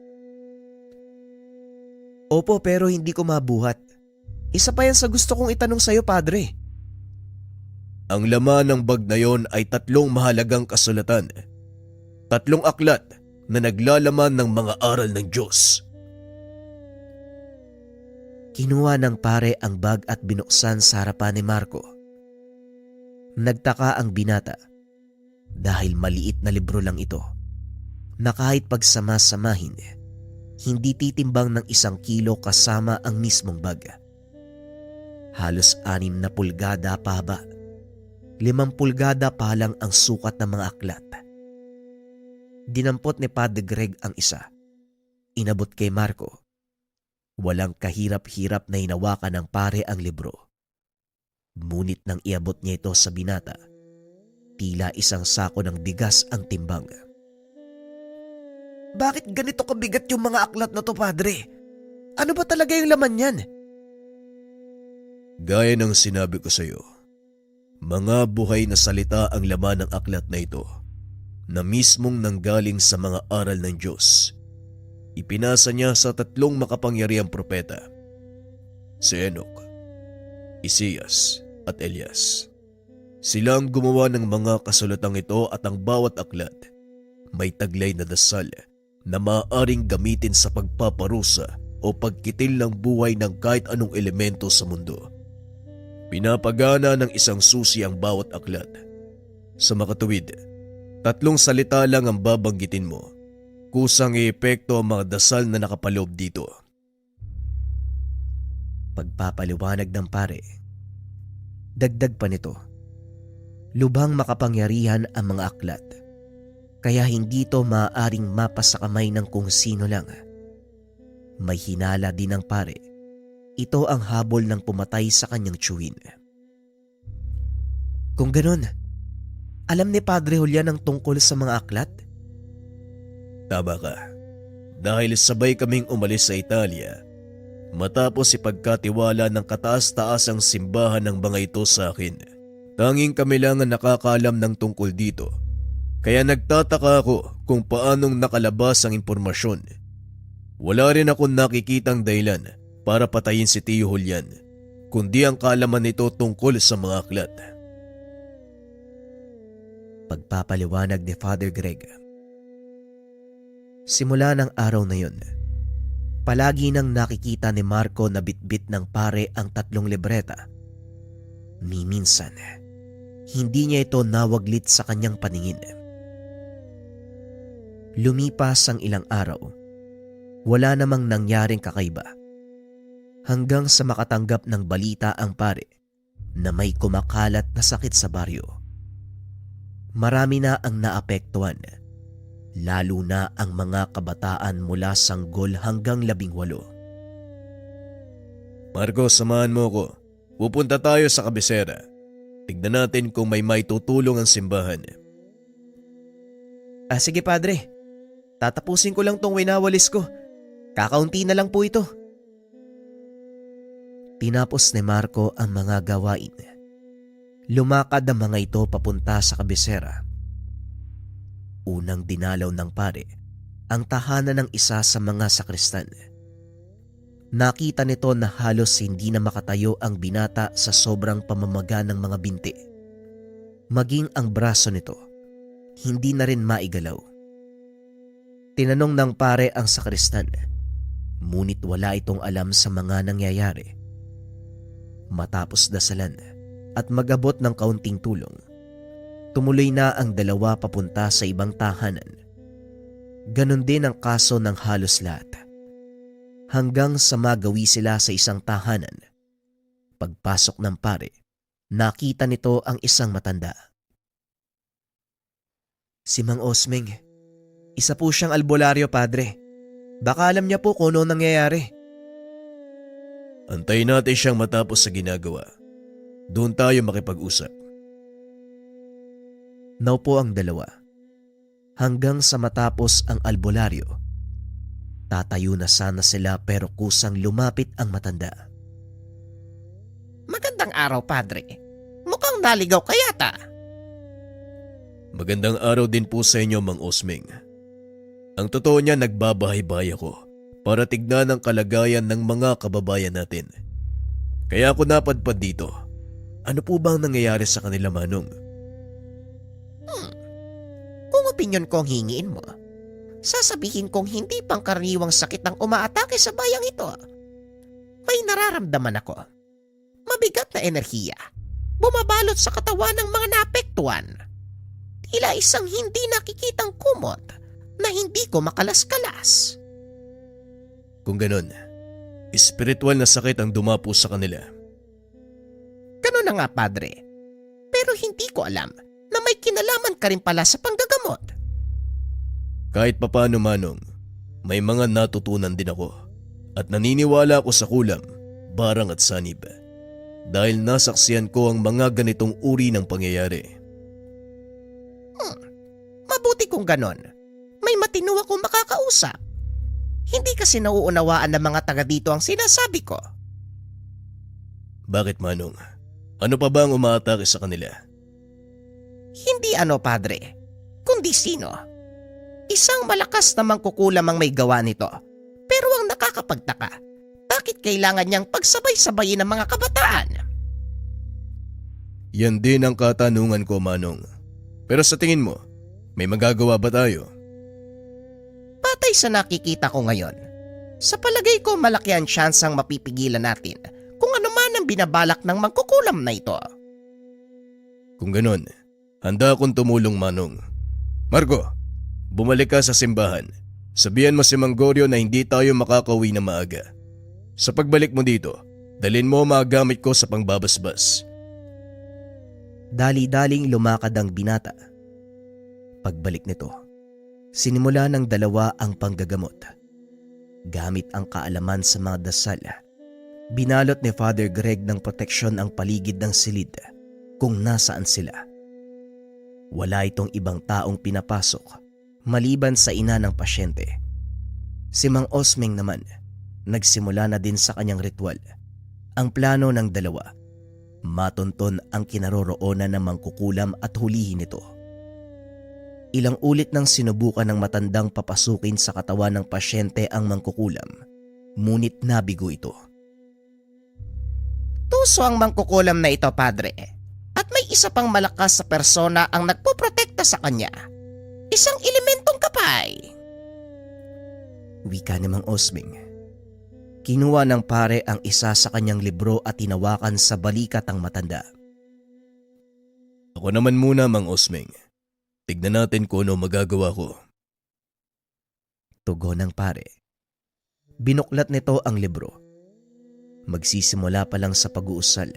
Opo, pero hindi ko mabuhat. Isa pa yan sa gusto kong itanong sa'yo, Padre. Ang laman ng bag na yon ay 3 mahalagang kasulatan. 3 aklat na naglalaman ng mga aral ng Diyos. Kinuha ng pare ang bag at binuksan sa harapan ni Marco. Nagtaka ang binata dahil maliit na libro lang ito na kahit pagsama-samahin, hindi titimbang ng 1 kilo kasama ang mismong bag. Halos 6 na pulgada pahaba, 5 pulgada pa lang ang sukat ng mga aklat. Dinampot ni Padre Greg ang isa, inabot kay Marco. Walang kahirap-hirap na hinawakan ng pare ang libro. Ngunit nang iabot niya ito sa binata, tila 1 sako ng bigas ang timbang. Bakit ganito kabigat yung mga aklat na to, Padre? Ano ba talaga yung laman yan? Gaya ng sinabi ko sa iyo, mga buhay na salita ang laman ng aklat na ito na mismong nanggaling sa mga aral ng Diyos. Ipinasa niya sa 3 makapangyarihang propeta, si Enoch, Isias at Elias. Sila ang gumawa ng mga kasulatang ito at ang bawat aklat may taglay na dasal na maaaring gamitin sa pagpaparusa o pagkitil ng buhay ng kahit anong elemento sa mundo. Pinapagana ng isang susi ang bawat aklat. Sa makatuwid, 3 salita lang ang babanggitin mo. Kusang i-epekto ang mga dasal na nakapaloob dito. Pagpapaliwanag ng pare. Dagdag pa nito, lubhang makapangyarihan ang mga aklat, kaya hindi ito maaaring mapa sa kamay ng kung sino lang. May hinala din ng pare. Ito ang habol ng pumatay sa kanyang tiyuhin. Kung ganun, alam ni Padre Julian ang tungkol sa mga aklat? Tama ka. Dahil sabay kaming umalis sa Italia, matapos ipagkatiwala ng kataas-taasang simbahan ng mga ito sa akin. Tanging kami lang ang nakakaalam ng tungkol dito. Kaya nagtataka ako kung paanong nakalabas ang impormasyon. Wala rin akong nakikitang dahilan para patayin si Tio Julian, kundi ang kaalaman nito tungkol sa mga aklat. Pagpapaliwanag ni Father Greg. Simula ng araw na yun, palagi nang nakikita ni Marco na bitbit ng pare ang 3 libreta. Ni minsan, hindi niya ito nawaglit sa kanyang paningin. Lumipas ang ilang araw, wala namang nangyaring kakaiba. Hanggang sa makatanggap ng balita ang pare na may kumakalat na sakit sa baryo. Marami na ang naapektuhan, lalo na ang mga kabataan mula sanggol hanggang 18. Marco, samahan mo ko. Pupunta tayo sa kabisera. Tignan natin kung may maitutulong ang simbahan. Sige, Padre. Tatapusin ko lang tong winawalis ko. Kakaunti na lang po ito. Tinapos ni Marco ang mga gawain. Lumakad ang mga ito papunta sa kabisera. Unang dinalaw ng pare ang tahanan ng isa sa mga sakristan. Nakita nito na halos hindi na makatayo ang binata sa sobrang pamamaga ng mga binti. Maging ang braso nito, hindi na rin maigalaw. Tinanong ng pare ang sakristan, ngunit wala itong alam sa mga nangyayari. Matapos dasalan at magabot ng kaunting tulong, tumuloy na ang 2 papunta sa ibang tahanan. Ganon din ang kaso ng halos lahat. Hanggang sa magawi sila sa isang tahanan. Pagpasok ng pare, nakita nito ang isang matanda. Si Mang Osmeng, isa po siyang albularyo, Padre. Baka alam niya po kung ano nangyayari. Antayin natin siyang matapos sa ginagawa. Doon tayo makipag-usap. Naupo ang 2. Hanggang sa matapos ang albularyo. Tatayo na sana sila pero kusang lumapit ang matanda. Magandang araw, Padre. Mukhang naligaw ka yata. Magandang araw din po sa inyo, Mang Osmeng. Ang totoo niya, nagbabahay-bahay ako para tignan ang kalagayan ng mga kababayan natin. Kaya ako napadpad dito. Ano po ba ang nangyayari sa kanila, Manong? Kung opinyon ko ang hingiin mo, sasabihin kong hindi pangkaraniwang sakit ang umaatake sa bayang ito. May nararamdaman ako. Mabigat na enerhiya. Bumabalot sa katawan ng mga naapektuhan. Tila isang hindi nakikitang kumot na hindi ko makalas-kalas. Kung ganon, espiritual na sakit ang dumapo sa kanila. Ganun na nga, Padre. Pero hindi ko alam na may kinalaman ka rin pala sa panggagamot. Kahit papano, Manong, may mga natutunan din ako at naniniwala ako sa kulam, barang at sanib dahil nasaksiyan ko ang mga ganitong uri ng pangyayari. Mabuti kung ganon. May matino akong makakausap. Hindi kasi nauunawaan ng mga taga dito ang sinasabi ko. Bakit, Manong? Ano pa ba ang umaatake sa kanila? Hindi ano, Padre, kundi sino. Isang malakas na mangkukulam ang may gawa nito. Pero ang nakakapagtaka, bakit kailangan niyang pagsabay-sabayin ng mga kabataan? Yan din ang katanungan ko, Manong. Pero sa tingin mo, may magagawa ba tayo? Patay sa nakikita ko ngayon, sa palagay ko malaki ang tsansang mapipigilan natin kung ano man ang binabalak ng mangkukulam na ito. Kung ganon, handa akong tumulong, Manong. Marco, bumalik ka sa simbahan. Sabihan mo si Mang Goryo na hindi tayo makakauwi na maaga. Sa pagbalik mo dito, dalhin mo ang mga gamit ko sa pangbabasbas. Dali-daling lumakad ang binata. Pagbalik nito, sinimula ng dalawa ang panggagamot. Gamit ang kaalaman sa mga dasal, binalot ni Father Greg ng proteksyon ang paligid ng silid kung nasaan sila. Wala itong ibang taong pinapasok maliban sa ina ng pasyente. Si Mang Osmeng naman, nagsimula na din sa kanyang ritual. Ang plano ng dalawa, matunton ang kinaroroonan ng mangkukulam at hulihin ito. Ilang ulit nang sinubukan ng matandang papasukin sa katawan ng pasyente ang mangkukulam, ngunit nabigo ito. Tuso ang mangkukulam na ito, Padre. At may isa pang malakas sa persona ang nagpoprotekta sa kanya. Isang elementong kapay. Wika ni Mang Osmeng. Kinuha ng pare ang isa sa kanyang libro at tinawakan sa balikat ang matanda. Ako naman muna, Mang Osmeng. Tignan natin kung ano magagawa ko. Tugon ng pare. Binuklat nito ang libro. Magsisimula pa lang sa pag-uusal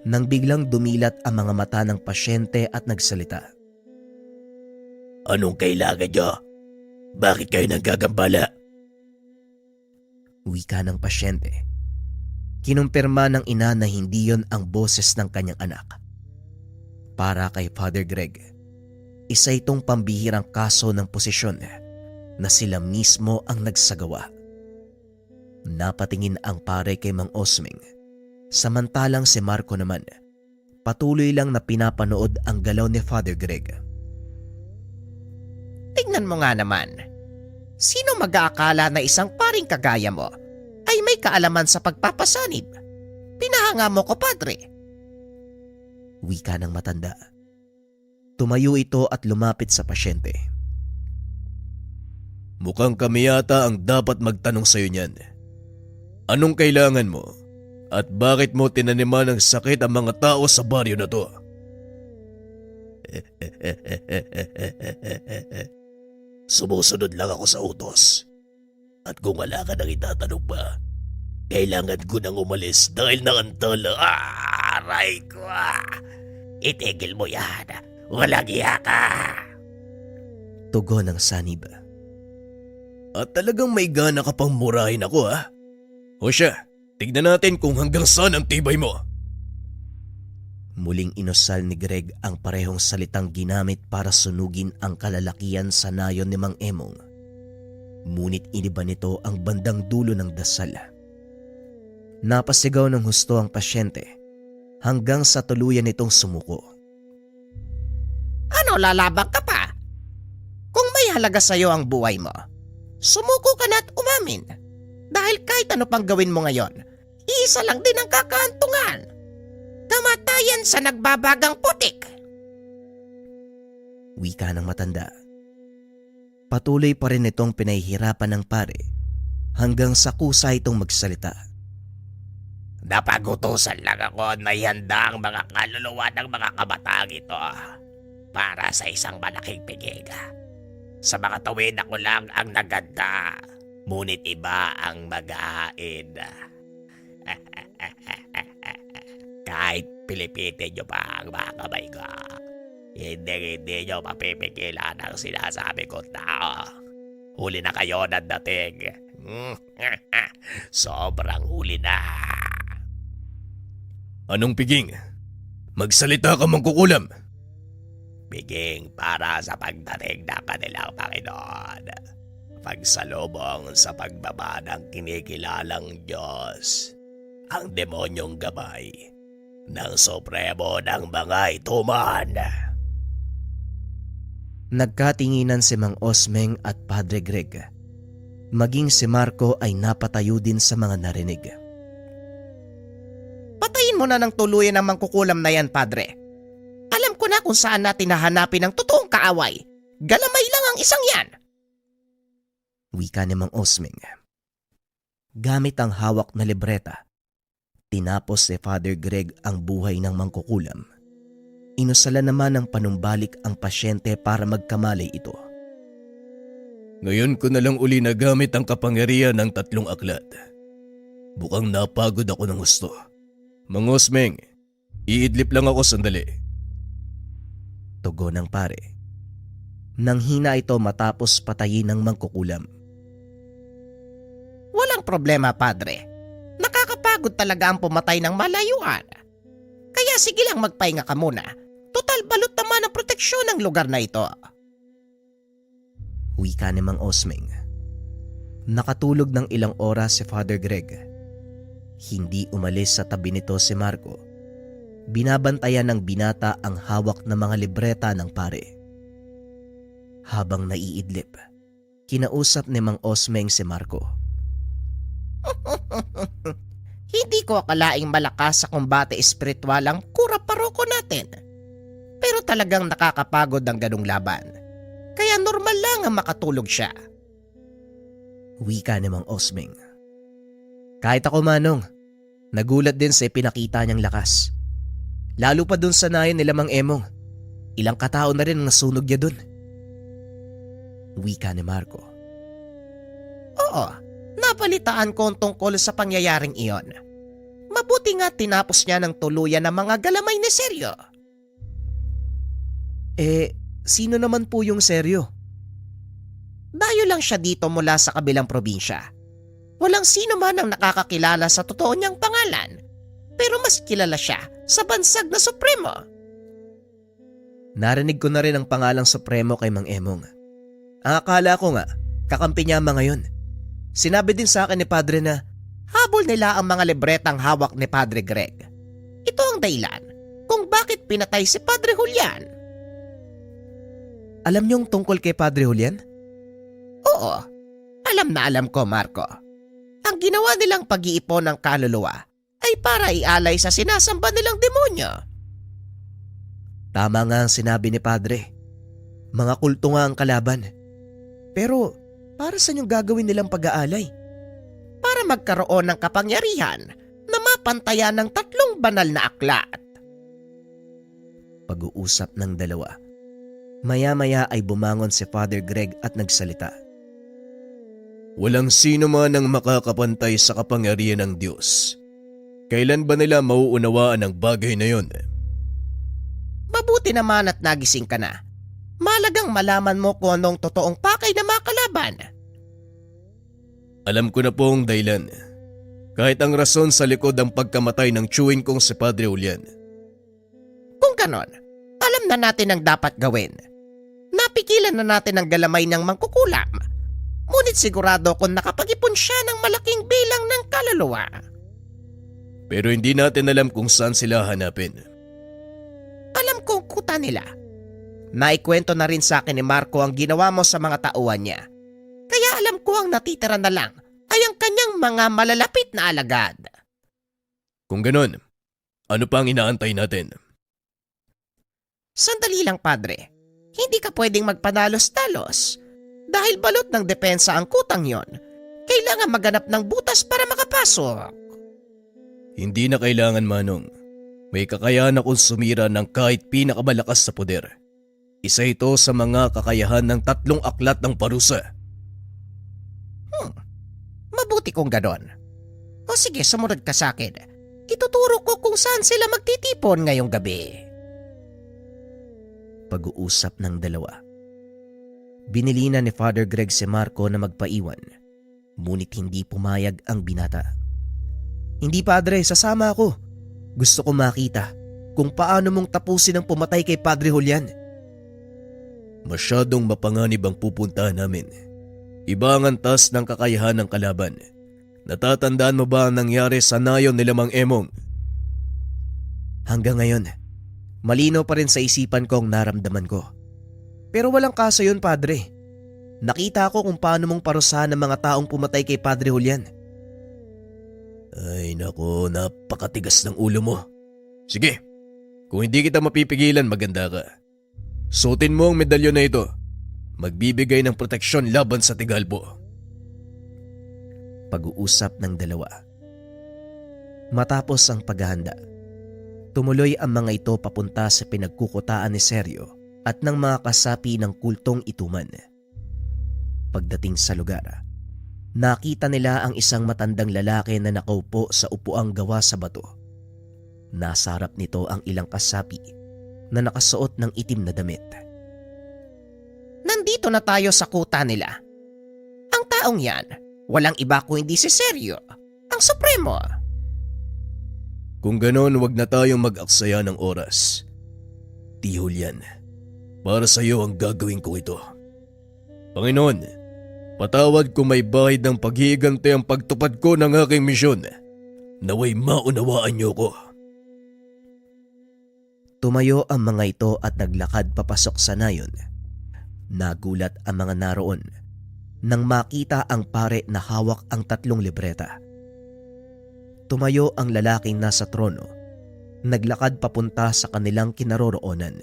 nang biglang dumilat ang mga mata ng pasyente at nagsalita. Anong kailangan nyo? Bakit kayo nagagambala? Wika ng pasyente. Kinumpirma ng ina na hindi yon ang boses ng kanyang anak. Para kay Father Greg, isa itong pambihirang kaso ng posisyon na sila mismo ang nagsagawa. Napatingin ang pare kay Mang Osmeng, samantalang si Marco naman patuloy lang na pinapanood ang galaw ni Father Greg. Tingnan mo nga naman. Sino mag-aakala na isang paring kagaya mo ay may kaalaman sa pagpapasanib? Pinahanga mo ko, Padre. Wika ng matanda. Tumayo ito at lumapit sa pasyente. Mukhang kami yata ang dapat magtanong sa'yo niyan. Anong kailangan mo? At bakit mo tinaniman ng sakit ang mga tao sa baryo na to? Sumusunod lang ako sa utos. At kung wala ka nang itatanong pa, kailangan ko nang umalis dahil nakantala. Aray ko! Itigil mo yan. Walang iya ka! Tugon ng sanib. At talagang may gana ka pang murahin ako, ha? O siya, tignan natin kung hanggang saan ang tibay mo. Muling inusal ni Greg ang parehong salitang ginamit para sunugin ang kalalakian sa nayon ni Mang Emong. Ngunit iniba nito ang bandang dulo ng dasal. Napasigaw ng husto ang pasyente hanggang sa tuluyan nitong sumuko. Ano, lalabang ka pa? Kung may halaga sa'yo ang buhay mo, sumuko ka na at umamin. Dahil kahit ano pang gawin mo ngayon, isa lang din ang kakaantungan. Kamatayan sa nagbabagang putik. Wika ng matanda. Patuloy pa rin itong pinahihirapan ng pare hanggang sa kusa itong magsalita. Napagutusan lang ako na ihanda ang mga kaluluwa ng mga kabataang ito para sa isang malaking piging. Sa mga tuwin ako lang ang naganda, ngunit iba ang mag-ahain. Kahit pilipitin nyo pa ang mga kamay ko, hindi nyo mapipigilan ang sinasabi kong tao. Huli na kayo ng dating. Sobrang huli na. Anong piging? Magsalita ka, Mangkukulam. Piging para sa pagdating ng kanilang Panginoon. Pagsalubong sa pagbaba ng kinikilalang Diyos. Ang demonyong gabay ng Supremo ng mga ituman. Nagkatinginan si Mang Osmeng at Padre Greg. Maging si Marco ay napatayo din sa mga narinig. Patayin mo na ng tuluyan ang mangkukulam na yan, Padre. Alam ko na kung saan natin hahanapin ang totoong kaaway. Galamay lang ang isang yan. Wika ni Mang Osmeng. Gamit ang hawak na libreta, tinapos si Father Greg ang buhay ng mangkukulam. Inusala naman ng panumbalik ang pasyente para magkamalay ito. Ngayon ko na lang uli nagamit ang kapangyarihan ng 3 aklat. Bukang napagod ako ng gusto. Mang Osmeng, iidlip lang ako sandali. Tugon ng pare. Nanghina ito matapos patayin ng mangkukulam. Walang problema, Padre. Nakakapagod talaga ang pumatay ng malayuan. Kaya sige lang magpahinga ka muna. Total balot naman ang proteksyon ng lugar na ito. Wika ni Mang Osmeng. Nakatulog ng ilang oras si Father Greg. Hindi umalis sa tabi nito si Marco. Binabantayan ng binata ang hawak na mga libreta ng pare. Habang naiidlip, kinausap ni Mang Osmeng si Marco. Hindi ko akalaing malakas sa kumbate espiritual ang kura paroko natin. Pero talagang nakakapagod ang ganung laban. Kaya normal lang ang makatulog siya. Wika ni Mang Osmeng. Kahit ako, Manong, nagulat din sa ipinakita niyang lakas. Lalo pa dun sa nayon nila Mang Emong. Ilang katao na rin ang nasunog niya dun. Wika ni Marco. Oo, napalitaan ko ang tungkol sa pangyayaring iyon. Mabuti nga tinapos niya ng tuluyan ng mga galamay na seryo. Sino naman po yung seryo? Dayo lang siya dito mula sa kabilang probinsya. Walang sino man ang nakakakilala sa totoo niyang pangalan. Pero mas kilala siya sa bansag na Supremo. Narinig ko na rin ang pangalang Supremo kay Mang Emong. Ang akala ko nga, kakampi niya mga yun. Sinabi din sa akin ni Padre na Habol nila ang mga libretang hawak ni Padre Greg. Ito ang dahilan kung bakit pinatay si Padre Julian. alam niyong tungkol kay Padre Julian? Oo, alam na alam ko, Marco. Ang ginawa nilang pag-iipon ng kaluluwa ay para ialay sa sinasamba nilang demonyo. Tama nga ang sinabi ni Padre. Mga kulto nga ang kalaban. Pero para saan yung gagawin nilang pag-aalay? Para magkaroon ng kapangyarihan na mapantayan ng 3 banal na aklat. Pag-uusap ng dalawa. Maya-maya ay bumangon si Father Greg at nagsalita. Walang sino man ang makakapantay sa kapangyarihan ng Diyos. Kailan ba nila mauunawaan ang bagay na yon? Mabuti naman at nagising ka na. Malagang malaman mo kung anong totoong pakay na makalaban. Alam ko na po ang dahilan. Kahit ang rason sa likod ang pagkamatay ng chewing kong si Padre Julian. Kung ganon, alam na natin ang dapat gawin. Napigilan na natin ang galamay ng mangkukulam. Ngunit sigurado kung nakapag-ipon siya ng malaking bilang ng kaluluwa. Pero hindi natin alam kung saan sila hanapin. Alam kong kuta nila. Naikwento na rin sa akin ni Marco ang ginawa mo sa mga tauhan niya. Kaya alam ko ang natitira na lang ay ang kanyang mga malalapit na alagad. Kung ganon, ano pa ang inaantay natin? Sandali lang, Padre. Hindi ka pwedeng magpadalos-dalos. Dahil balot ng depensa ang kutang yon, kailangan maghanap ng butas para makapasok. Hindi na kailangan, Manong. May kakayahan akong sumira ng kahit pinakamalakas sa poder. Isa ito sa mga kakayahan ng 3 aklat ng parusa. Mabuti kung ganon. O sige, sumunod ka sa akin. Ituturo ko kung saan sila magtitipon ngayong gabi. Pag-uusap ng dalawa. Binilina ni Father Greg si Marco na magpaiwan, ngunit hindi pumayag ang binata. Hindi, Padre, sasama ako. Gusto ko makita kung paano mong tapusin ang pumatay kay Padre Julian. Masyadong mapanganib ang pupuntahan namin. Iba ang antas ng kakayahan ng kalaban. Natatandaan mo ba ang nangyari sa nayon nila Mang Emong? Hanggang ngayon, malinaw pa rin sa isipan ko ang naramdaman ko. Pero walang kaso yun, Padre. Nakita ko kung paano mong parusahan ng mga taong pumatay kay Padre Julian. Ay nako, napakatigas ng ulo mo. Sige, kung hindi kita mapipigilan, maganda ka. Suotin mo ang medalyon na ito. Magbibigay ng proteksyon laban sa Tigalbo. Pag-uusap ng dalawa. Matapos ang paghahanda, tumuloy ang mga ito papunta sa pinagkukutaan ni Sergio at ng mga kasapi ng kultong ituman. Pagdating sa lugar, nakita nila ang isang matandang lalaki na nakaupo sa upuang gawa sa bato. Nasa harap nito ang ilang kasapi na nakasuot ng itim na damit. Nandito na tayo sa kuta nila. Ang taong yan, walang iba kundi si Sergio, ang Supremo. Kung ganon, wag na tayong mag-aksaya ng oras. Ti Julian, para sa iyo ang gagawin ko ito. Panginoon, patawad kung may bahid ng paghihiganti ang pagtupad ko ng aking misyon. Naway maunawaan niyo ko. Tumayo ang mga ito at naglakad papasok sa nayon. Nagulat ang mga naroon nang makita ang pare na hawak ang 3 libreta. Tumayo ang lalaking nasa trono, naglakad papunta sa kanilang kinaroroonan.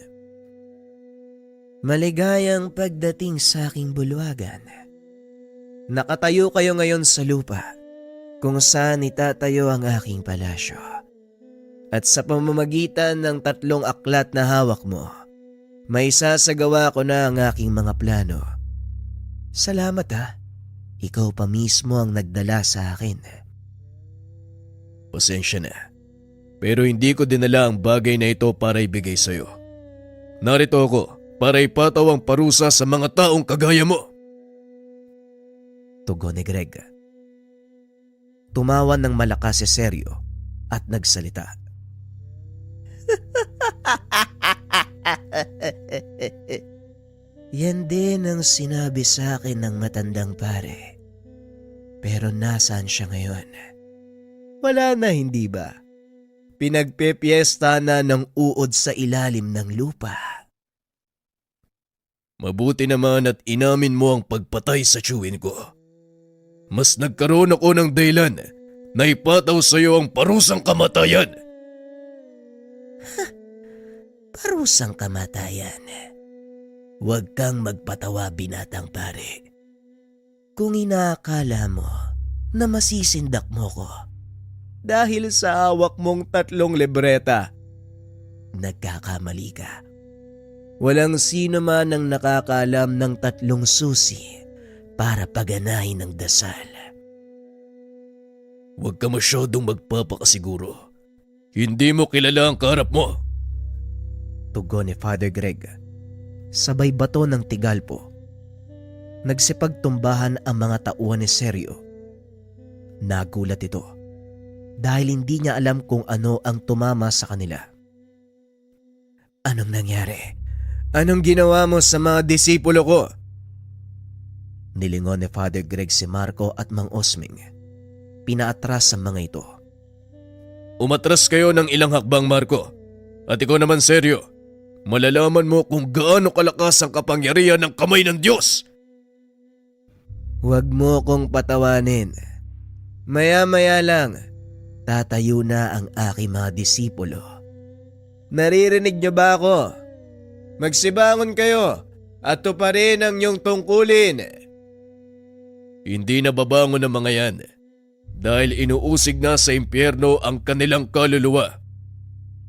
Maligayang pagdating sa aking bulwagan. Nakatayo kayo ngayon sa lupa kung saan itatayo ang aking palasyo. At sa pamamagitan ng 3 aklat na hawak mo, may sasagawa ko na ang aking mga plano. Salamat ha. Ikaw pa mismo ang nagdala sa akin. Pasensya na. Pero hindi ko dinala ang bagay na ito para ibigay sa iyo. Narito ako para ipataw ang parusa sa mga taong kagaya mo. Tugon ni Greg. Tumawa ng malakas si Sergio at nagsalita. Yan din ang sinabi sa akin ng matandang pare. Pero nasaan siya ngayon? Wala na, hindi ba? Pinagpepiesta na ng uod sa ilalim ng lupa. Mabuti naman at inamin mo ang pagpatay sa tiyuhin ko. Mas nagkaroon ako ng dahilan na ipataw sa iyo ang parusang kamatayan. Parusang kamatayan. Huwag kang magpatawa, binatang pare. Kung inaakala mo na masisindak mo ko dahil sa hawak mong 3 libreta, nagkakamali ka. Walang sino man ang nakakaalam ng 3 susi para paganahin ang dasal. Huwag ka masyadong magpapakasiguro. Hindi mo kilala ang kaharap mo. Tugon ni Father Greg. Sabay bato ng Tigalpo. Nagsipagtumbahan ang mga tauhan ni Sergio. Nagulat ito dahil hindi niya alam kung ano ang tumama sa kanila. Anong nangyari? Anong ginawa mo sa mga disipulo ko? Nilingon ni Father Greg si Marco at Mang Osming. Pinaatras ang mga ito. Umatras kayo ng ilang hakbang, Marco. At ikaw naman, Sergio. Malalaman mo kung gaano kalakas ang kapangyarihan ng kamay ng Diyos. Huwag mo kong patawanin. Maya-maya lang, Tatayo na ang aking mga disipulo. Naririnig niyo ba ako? Magsibangon kayo at tuparin ang inyong tungkulin. Hindi na babangon ng mga yan dahil inuusig na sa impyerno ang kanilang kaluluwa.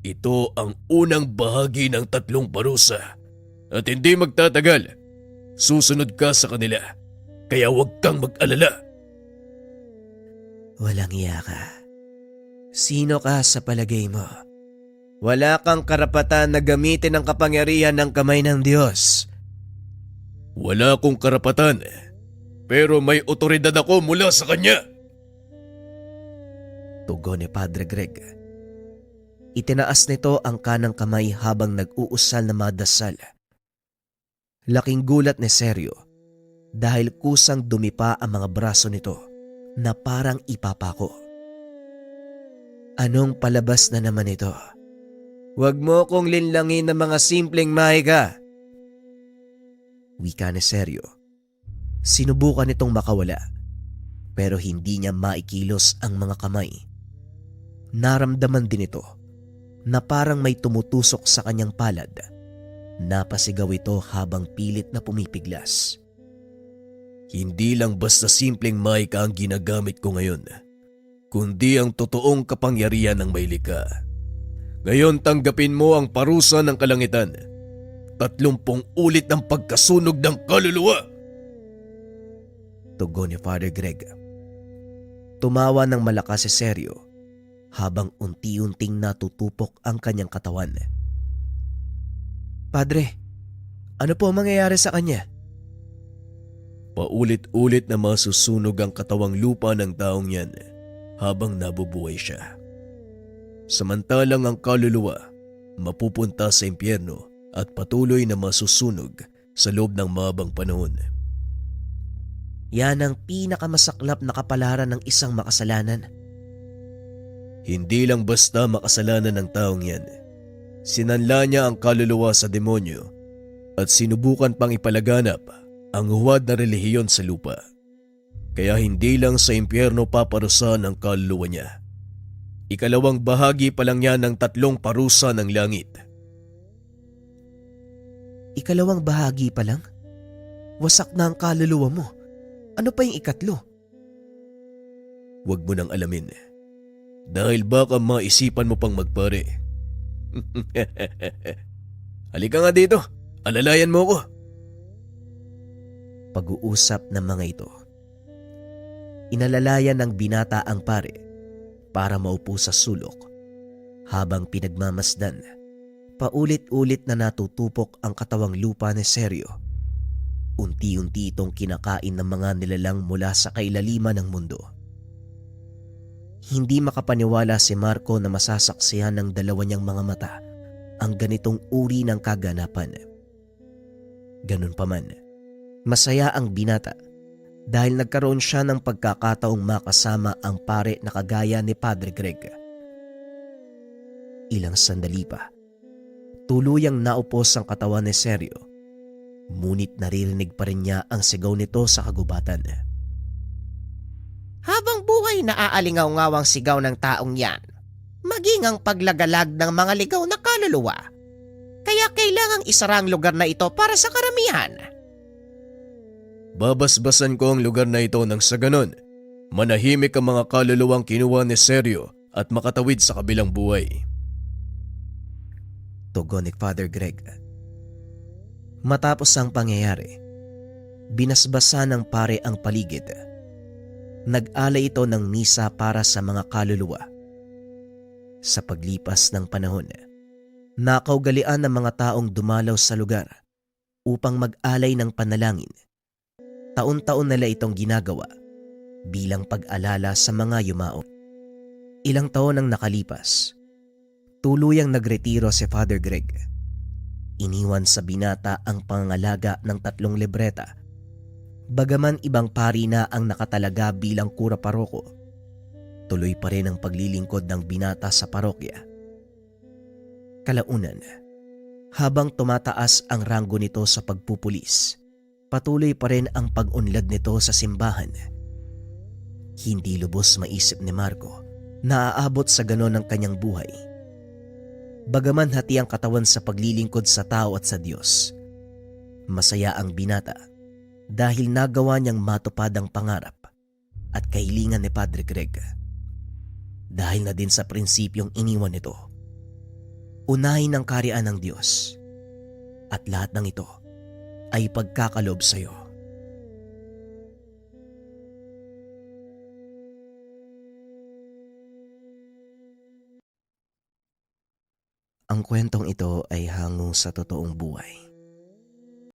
Ito ang unang bahagi ng 3 parusa at hindi magtatagal. Susunod ka sa kanila, kaya huwag kang mag-alala. Walang iya ka. Sino ka sa palagay mo? Wala kang karapatan na gamitin ang kapangyarihan ng kamay ng Diyos. Wala akong karapatan, pero may otoridad ako mula sa Kanya. Tugon ni Padre Greg. Itinaas nito ang kanang kamay habang nag-uusal na mga dasal. Laking gulat ni Sergio dahil kusang dumipa ang mga braso nito na parang ipapako. Anong palabas na naman ito? Huwag mo kong linlangin ng mga simpleng mahika. Wika ni Sergio. Sinubukan nitong makawala pero hindi niya maikilos ang mga kamay. Naramdaman din ito na parang may tumutusok sa kanyang palad. Napasigaw ito habang pilit na pumipiglas. Hindi lang basta simpleng mahika ang ginagamit ko ngayon, kundi ang totoong kapangyarihan ng may likha. Ngayon tanggapin mo ang parusa ng kalangitan. 30 ulit ng pagkasunog ng kaluluwa. Tugon ni Father Greg. Tumawa ng malakas si Sergio habang unti-unting natutupok ang kanyang katawan. Padre, ano po ang mangyayari sa kanya? Paulit-ulit na masusunog ang katawang lupa ng taong yan habang nabubuhay siya. Samantalang ang kaluluwa mapupunta sa impyerno at patuloy na masusunog sa loob ng mahabang panahon. Yan ang pinakamasaklap na kapalaran ng isang makasalanan. Hindi lang basta makasalanan ng taong yan. Sinanla niya ang kaluluwa sa demonyo at sinubukan pang ipalaganap ang huwad na relihiyon sa lupa. Kaya hindi lang sa impyerno paparusahan ang kaluluwa niya. Ikalawang bahagi pa lang yan ng 3 parusa ng langit. Ikalawang bahagi pa lang? Wasak na ang kaluluwa mo. Ano pa yung ikatlo? Huwag mo nang alamin. Dahil baka maisipan mo pang magpare. Halika nga dito. Alalayan mo ko. Pag-uusap ng mga ito. Inalalayan ng binata ang pare para maupo sa sulok habang pinagmamasdan. Paulit-ulit na natutupok ang katawang lupa ni Sergio. Unti-unti itong kinakain ng mga nilalang mula sa kailaliman ng mundo. Hindi makapaniwala si Marco na masasaksihan ng dalawa niyang mga mata ang ganitong uri ng kaganapan. Ganun pa man, masaya ang binata dahil nagkaroon siya ng pagkakataong makasama ang pare na kagaya ni Padre Greg. Ilang sandali pa, tuluyang naupos ang katawan ni Sergio, ngunit naririnig pa rin niya ang sigaw nito sa kagubatan. Habang buhay na aalingaw-ngawang sigaw ng taong yan, maging ang paglagalag ng mga ligaw na kaluluwa. Kaya kailangang isara ang lugar na ito para sa karamihan. Babasbasan ko ang lugar na ito nang sa ganon, manahimik ang mga kaluluwang kinuha ni Sergio at makatawid sa kabilang buhay. Tugon ni Father Greg. Matapos ang pangyayari, binasbasa ng pare ang paligid. Nag-alay ito ng misa para sa mga kaluluwa. Sa paglipas ng panahon, nakaugalian ng mga taong dumalaw sa lugar upang mag-alay ng panalangin. Taon-taon nila itong ginagawa bilang pag-alala sa mga yumao. Ilang taon ang nakalipas, tuluyang nagretiro si Father Greg. Iniwan sa binata ang pangangalaga ng 3 libreta. Bagaman ibang pari na ang nakatalaga bilang kura paroko, tuloy pa rin ang paglilingkod ng binata sa parokya. Kalaunan, habang tumataas ang ranggo nito sa pagpupulis, patuloy pa rin ang pag-unlad nito sa simbahan. Hindi lubos maisip ni Marco Naaabot sa ganon ang kanyang buhay. Bagaman hati ang katawan sa paglilingkod sa tao at sa Diyos, masaya ang binata dahil nagawa niyang matupad ang pangarap at kahilingan ni Padre Greg. Dahil na din sa prinsipyong iniwan nito, unahin ang kaharian ng Diyos at lahat ng ito ay pagkakalob sa iyo. Ang kwentong ito ay hango sa totoong buhay.